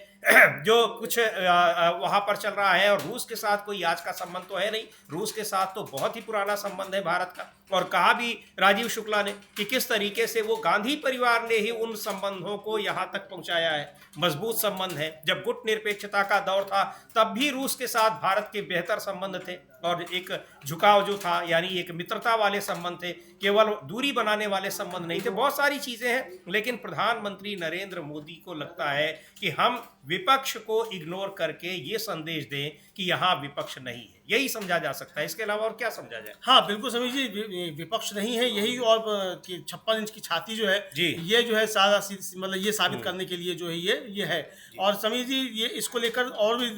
जो कुछ वहाँ पर चल रहा है, और रूस के साथ कोई आज का संबंध तो है नहीं, रूस के साथ तो बहुत ही पुराना संबंध है भारत का, और कहा भी राजीव शुक्ला ने कि किस तरीके से वो गांधी परिवार ने ही उन संबंधों को यहाँ तक पहुँचाया है। मजबूत संबंध है। जब गुट निरपेक्षता का दौर था तब भी रूस के साथ भारत के बेहतर संबंध थे और एक झुकाव जो था यानी एक मित्रता वाले संबंध थे, केवल दूरी बनाने वाले संबंध नहीं थे। बहुत सारी चीजें हैं, लेकिन प्रधानमंत्री नरेंद्र मोदी को लगता है कि हम विपक्ष को इग्नोर करके ये संदेश दें कि यहाँ विपक्ष नहीं है। यही समझा जा सकता है, इसके अलावा और क्या समझा जाए? हाँ बिल्कुल समीर जी, विपक्ष नहीं है यही, और 56 इंच की छाती जो है जी, ये जो है सारा मतलब ये साबित करने के लिए जो है ये है। और समीर जी ये इसको लेकर और भी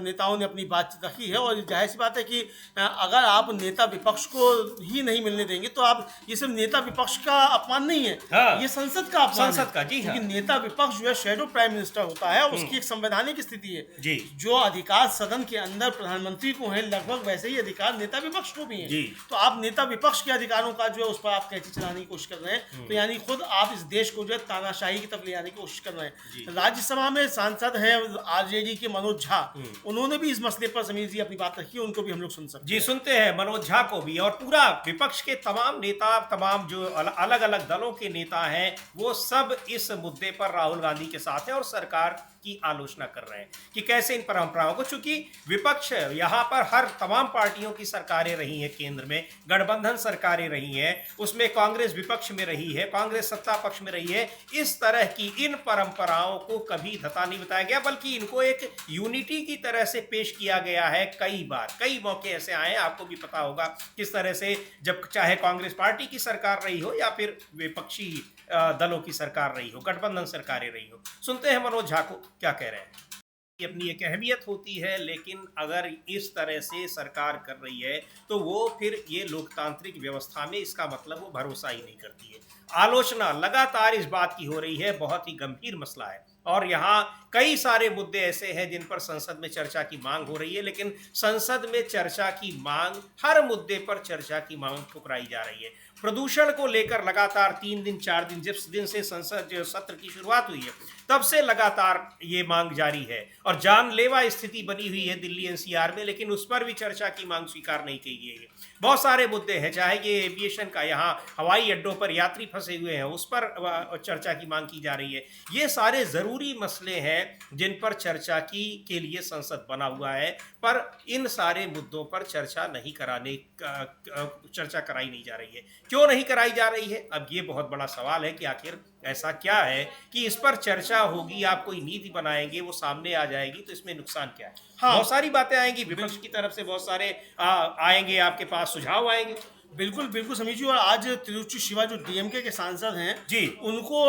नेताओं ने अपनी बातचीत रखी है, और जाहिर सी बात है कि अगर आप नेता विपक्ष को ही नहीं मिलने देंगे तो आप, ये सिर्फ नेता विपक्ष का अपमान नहीं है, हाँ, ये संसद का अपमान संसद का, जी क्योंकि हाँ। नेता विपक्ष जो है शैडो प्राइम मिनिस्टर होता है, उसकी एक संवैधानिक स्थिति है जी, जो अधिकार सदन के अंदर प्रधानमंत्री को है लगभग वैसे ही अधिकार नेता विपक्ष को भी है। तो आप नेता विपक्ष के अधिकारों का जो है उस पर आप कैंची चलाने की कोशिश कर रहे हैं, तो यानी खुद आप इस देश को जो है तानाशाही की तरफ ले जाने की कोशिश कर रहे हैं। राज्यसभा में सांसद हैं आरजेडी के मनोज झा, उन्होंने भी इस मसले पर समीर जी अपनी बात रखी है, उनको भी हम लोग सुन सकते हैं। जी सुनते हैं मनोज झा को भी, और पूरा विपक्ष के तमाम नेता, तमाम जो अलग अलग दलों के नेता हैं वो सब इस मुद्दे पर राहुल गांधी के साथ हैं और सरकार की आलोचना कर रहे हैं कि कैसे इन परंपराओं को, चूंकि विपक्ष यहाँ पर हर तमाम पार्टियों की सरकारें रही हैं, केंद्र में गठबंधन सरकारें रही हैं, उसमें कांग्रेस विपक्ष में रही है, कांग्रेस सत्ता पक्ष में रही है, इस तरह की इन परंपराओं को कभी धता नहीं बताया गया, बल्कि इनको एक यूनिटी की तरह से पेश किया गया है। कई बार कई मौके ऐसे आए, आपको भी पता होगा किस तरह से, जब चाहे कांग्रेस पार्टी की सरकार रही हो या फिर विपक्षी दलों की सरकार रही हो, गठबंधन सरकारें रही हो। सुनते हैं मनोज झा को क्या कह रहे हैं। अपनी एक अहमियत होती है, लेकिन अगर इस तरह से सरकार कर रही है तो वो फिर ये लोकतांत्रिक व्यवस्था में इसका मतलब वो भरोसा ही नहीं करती है। आलोचना लगातार इस बात की हो रही है, बहुत ही गंभीर मसला है और यहाँ कई सारे मुद्दे ऐसे हैं जिन पर संसद में चर्चा की मांग हो रही है, लेकिन संसद में चर्चा की मांग, हर मुद्दे पर चर्चा की मांग ठुकराई जा रही है। प्रदूषण को लेकर लगातार 3 दिन 4 दिन, जिस दिन से संसद जो सत्र की शुरुआत हुई है तब से लगातार ये मांग जारी है और जानलेवा स्थिति बनी हुई है दिल्ली एनसीआर में, लेकिन उस पर भी चर्चा की मांग स्वीकार नहीं की गई है। बहुत सारे मुद्दे हैं, चाहे ये एविएशन का, यहाँ हवाई अड्डों पर यात्री फंसे हुए हैं उस पर चर्चा की मांग की जा रही है। ये सारे ज़रूरी मसले हैं जिन पर चर्चा के लिए संसद बना हुआ है, पर इन सारे मुद्दों पर चर्चा कराई नहीं जा रही है। क्यों नहीं कराई जा रही है? अब ये बहुत बड़ा सवाल है कि आखिर ऐसा क्या है कि इस पर चर्चा होगी, आप कोई नीति बनाएंगे, वो सामने आ जाएगी तो इसमें नुकसान क्या है? हाँ, बहुत सारी बातें आएंगी विपक्ष की तरफ से, बहुत सारे आएंगे, आपके पास सुझाव आएंगे। बिल्कुल बिल्कुल समीर जी, और आज तिरुचि शिवा जो डीएमके के सांसद हैं जी, उनको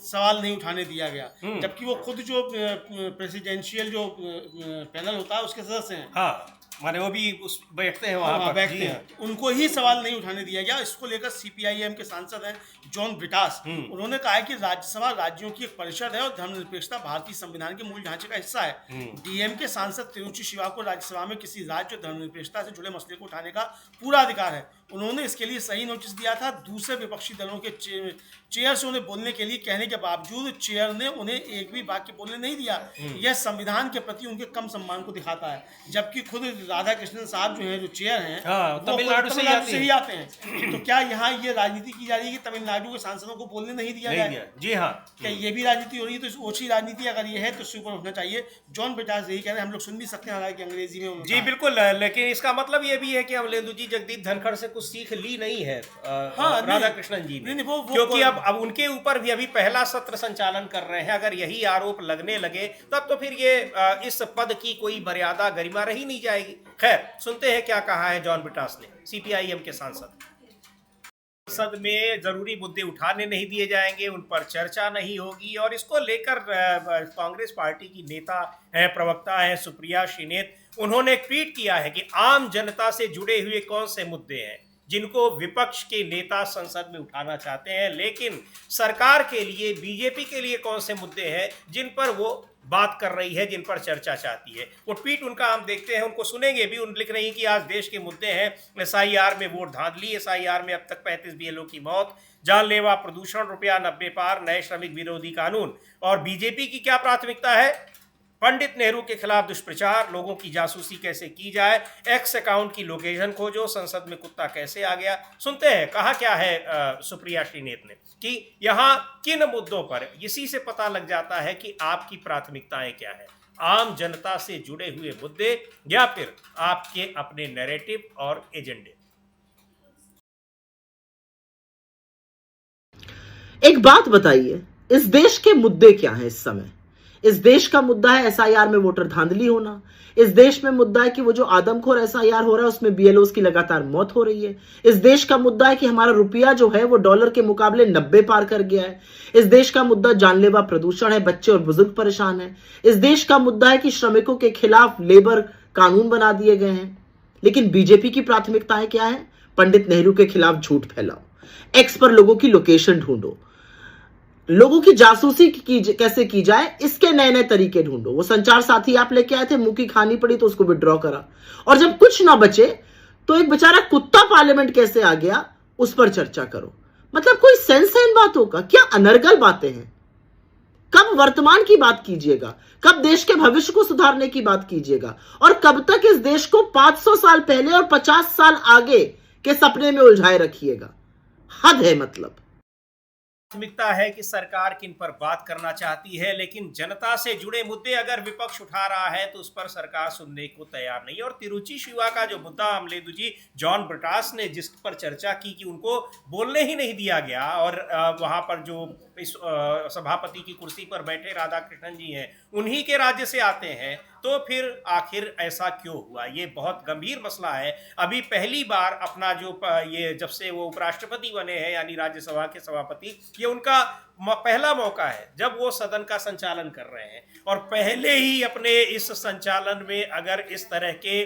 सवाल नहीं उठाने दिया गया, जबकि वो खुद जो प्रेसिडेंशियल जो पैनल होता है उसके सदस्य हैं। हाँ, माने वो भी उस बैठते हैं वहाँ पर, बैठते हैं, उनको ही सवाल नहीं उठाने दिया गया। इसको लेकर सीपीआईएम के सांसद हैं जॉन ब्रिटास, उन्होंने कहा है कि राज्यसभा राज्यों की एक परिषद है और धर्मनिरपेक्षता भारतीय संविधान के मूल ढांचे का हिस्सा है। डीएमके सांसद तिरुचि शिवा को राज्यसभा में किसी राज्य धर्मनिरपेक्षता से जुड़े मसले को उठाने का पूरा अधिकार है। उन्होंने इसके लिए सही नोटिस दिया था। दूसरे विपक्षी दलों के चेयर से उन्हें बोलने के लिए कहने के बावजूद चेयर ने उन्हें एक भी वाक्य बोलने नहीं दिया। यह संविधान के प्रति उनके कम सम्मान को दिखाता है, जबकि खुद राधा कृष्णन साहब जो है, जो चेयर हैं, तमिलनाडु से ही आते हैं। तो क्या यहाँ ये राजनीति की जा रही है कि तमिलनाडु के सांसदों को बोलने नहीं दिया जाए? जी हाँ, क्या ये भी राजनीति हो रही है? तो ओछी राजनीति अगर ये है तो उससे ऊपर उठना चाहिए। जॉन ब्रिटास यही कह रहे हैं, हम लोग सुन भी सकते हैं हालांकि अंग्रेजी में। जी बिल्कुल, लेकिन इसका मतलब ये भी है कि अमलेंदु जी जगदीप धनखड़ से कुछ सीख ली नहीं है राधा कृष्णन जी ने, क्योंकि अब उनके ऊपर भी अभी पहला सत्र संचालन कर रहे हैं। अगर यही आरोप लगने लगे तब तो फिर ये इस पद की कोई मर्यादा, गरिमा रही नहीं जाएगी। खैर, सुनते हैं क्या कहा है जॉन ब्रिटास ने, सीपीआईएम के सांसद। संसद में जरूरी मुद्दे उठाने नहीं दिए जाएंगे, उन पर चर्चा नहीं होगी, और इसको लेकर कांग्रेस पार्टी की नेता है, प्रवक्ता है सुप्रिया श्रीनेत, उन्होंने एक ट्वीट किया है कि आम जनता से जुड़े हुए कौन से मुद्दे हैं जिनको विपक्ष के नेता संसद में उठाना चाहते हैं, लेकिन सरकार के लिए, बीजेपी के लिए कौन से मुद्दे हैं जिन पर वो बात कर रही है, जिन पर चर्चा चाहती है। वो ट्वीट उनका हम देखते हैं, उनको सुनेंगे भी। उन लिख रही हैं कि आज देश के मुद्दे हैं एसआईआर में वोट धांधली, एसआईआर में अब तक 35 बीएलओ की मौत, जानलेवा प्रदूषण, ₹90 पार, नए श्रमिक विरोधी कानून। और बीजेपी की क्या प्राथमिकता है? पंडित नेहरू के खिलाफ दुष्प्रचार, लोगों की जासूसी कैसे की जाए, एक्स अकाउंट की लोकेशन खोजो, संसद में कुत्ता कैसे आ गया। सुनते हैं कहा क्या है सुप्रिया श्रीनेत ने कि यहाँ किन मुद्दों पर, इसी से पता लग जाता है कि आपकी प्राथमिकताएं क्या है, आम जनता से जुड़े हुए मुद्दे या फिर आपके अपने नैरेटिव और एजेंडे। एक बात बताइए, इस देश के मुद्दे क्या हैं इस समय? इस देश का मुद्दा है एसआईआर में वोटर धांधली होना। इस देश में मुद्दा है कि वो जो आदमखोर एसआईआर हो रहा है उसमें बीएलओस की लगातार मौत हो रही है। इस देश का मुद्दा है कि हमारा रुपया जो है वो डॉलर के मुकाबले 90 पार कर गया है। इस देश का मुद्दा जानलेवा प्रदूषण है, बच्चे और बुजुर्ग परेशान हैं। इस देश का मुद्दा है कि श्रमिकों के खिलाफ लेबर कानून बना दिए गए हैं। लेकिन बीजेपी की प्राथमिकताएं क्या है? पंडित नेहरू के खिलाफ झूठ फैलाओ, एक्स पर लोगों की लोकेशन ढूंढो, लोगों की जासूसी कैसे की जाए इसके नए नए तरीके ढूंढो। वो संचार साथी आप लेके आए थे, मुंह की खानी पड़ी तो उसको विड्रॉ करा, और जब कुछ ना बचे तो एक बेचारा कुत्ता पार्लियामेंट कैसे आ गया उस पर चर्चा करो। मतलब कोई सेंस है इन बातों का? क्या अनर्गल बातें हैं। कब वर्तमान की बात कीजिएगा, कब देश के भविष्य को सुधारने की बात कीजिएगा, और कब तक इस देश को 500 साल पहले और 50 साल आगे के सपने में उलझाए रखिएगा। हद है। मतलब प्राथमिकता है कि सरकार किन पर बात करना चाहती है, लेकिन जनता से जुड़े मुद्दे अगर विपक्ष उठा रहा है तो उस पर सरकार सुनने को तैयार नहीं है। और तिरुचि शिवा का जो मुद्दा अमलेदु जी जॉन ब्रिटास ने जिस पर चर्चा की कि उनको बोलने ही नहीं दिया गया, और वहां पर जो इस सभापति की कुर्सी पर बैठे राधाकृष्णन जी हैं उन्हीं के राज्य से आते हैं, तो फिर आखिर ऐसा क्यों हुआ? ये बहुत गंभीर मसला है। अभी पहली बार अपना जो ये जब से वो उपराष्ट्रपति बने हैं यानी राज्यसभा के सभापति, ये उनका पहला मौका है जब वो सदन का संचालन कर रहे हैं, और पहले ही अपने इस संचालन में अगर इस तरह के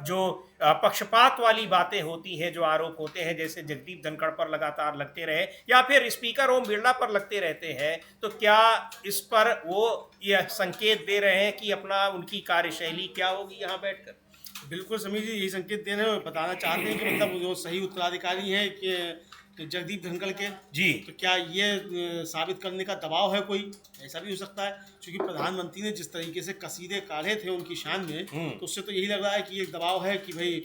जो पक्षपात वाली बातें होती हैं, जो आरोप होते हैं, जैसे जगदीप धनखड़ पर लगातार लगते रहे या फिर स्पीकर ओम बिरला पर लगते रहते हैं, तो क्या इस पर वो यह संकेत दे रहे हैं कि अपना उनकी कार्यशैली क्या होगी यहाँ बैठकर? बिल्कुल समीर जी यही संकेत दे रहे हैं, बताना चाहते हैं कि मतलब जो सही उत्तराधिकारी हैं कि जगदीप धनखड़ के जी, तो क्या ये साबित करने का दबाव है कोई? ऐसा भी हो सकता है, क्योंकि प्रधानमंत्री ने जिस तरीके से कसीदे काढ़े थे उनकी शान में, तो उससे तो यही लग रहा है कि एक दबाव है कि भाई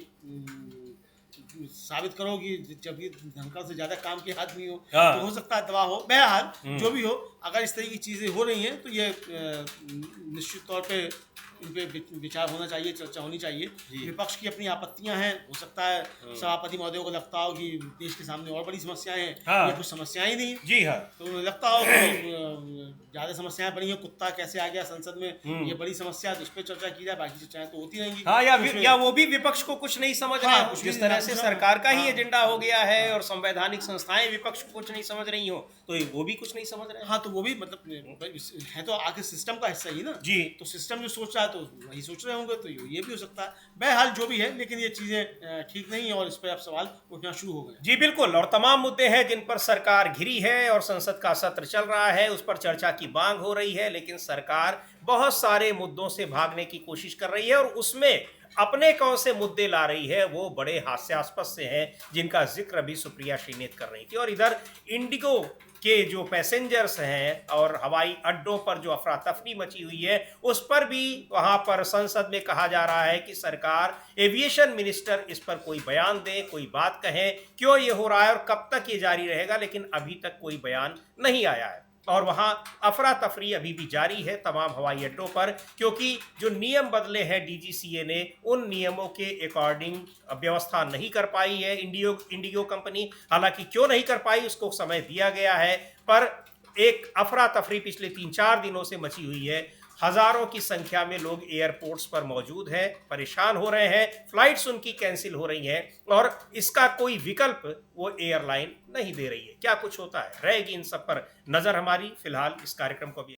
साबित करो कि जगदीप धनखड़ से ज्यादा काम के आदमी हो। तो हो सकता है दबाव हो। बहरहाल जो भी हो, अगर इस तरह की चीजें हो रही हैं तो ये निश्चित तौर पे इन पे विचार होना चाहिए, चर्चा होनी चाहिए। विपक्ष की अपनी आपत्तियां हैं, हो सकता है सभापति महोदय को लगता हो कि देश के सामने और बड़ी समस्याएं हैं, ये कुछ समस्याएं ही नहीं। जी हाँ, तो लगता हो कि ज्यादा समस्याएं बनी हैं, कुत्ता कैसे आ गया संसद में, ये बड़ी समस्या है, तो उस पर चर्चा की जाए, बाकी चर्चाएं तो होती रहेंगी। हाँ, या वो भी विपक्ष को कुछ नहीं समझ रहे हो, जिस तरह से सरकार का ही एजेंडा हो गया है और संवैधानिक संस्थाएं विपक्ष को कुछ नहीं समझ रही हो, तो वो भी कुछ नहीं समझ रहे। हाँ, तो वो भी मतलब है तो आखिर सिस्टम का हिस्सा ही ना जी, तो सिस्टम जो सोच रहा है तो वही सोच रहे होंगे, तो ये भी हो सकता है। बहरहाल जो भी है, लेकिन ये चीजें ठीक नहीं है और इस पर अब सवाल उठना शुरू हो गए। जी बिल्कुल, और तमाम मुद्दे हैं जिन पर सरकार घिरी है और संसद का सत्र चल रहा है, उस पर चर्चा की मांग हो रही है, लेकिन सरकार बहुत सारे मुद्दों से भागने की कोशिश कर रही है और उसमें अपने कौन से मुद्दे ला रही है वो बड़े हास्यास्पद से हैं, जिनका जिक्र अभी सुप्रिया श्रीनेत कर रही थी। और इधर इंडिगो के जो पैसेंजर्स हैं और हवाई अड्डों पर जो अफरा तफरी मची हुई है, उस पर भी वहां पर संसद में कहा जा रहा है कि सरकार, एविएशन मिनिस्टर इस पर कोई बयान दे, कोई बात कहे, क्यों ये हो रहा है और कब तक ये जारी रहेगा, लेकिन अभी तक कोई बयान नहीं आया है। और वहाँ अफरा तफरी अभी भी जारी है तमाम हवाई अड्डों पर, क्योंकि जो नियम बदले हैं डीजीसीए ने, उन नियमों के अकॉर्डिंग व्यवस्था नहीं कर पाई है इंडिगो कंपनी। हालांकि क्यों नहीं कर पाई उसको समय दिया गया है, पर एक अफरा तफरी पिछले 3-4 दिनों से मची हुई है। हजारों की संख्या में लोग एयरपोर्ट्स पर मौजूद हैं, परेशान हो रहे हैं, फ्लाइट्स उनकी कैंसिल हो रही हैं और इसका कोई विकल्प वो एयरलाइन नहीं दे रही है। क्या कुछ होता है, रहेगी इन सब पर नजर हमारी। फिलहाल इस कार्यक्रम को भी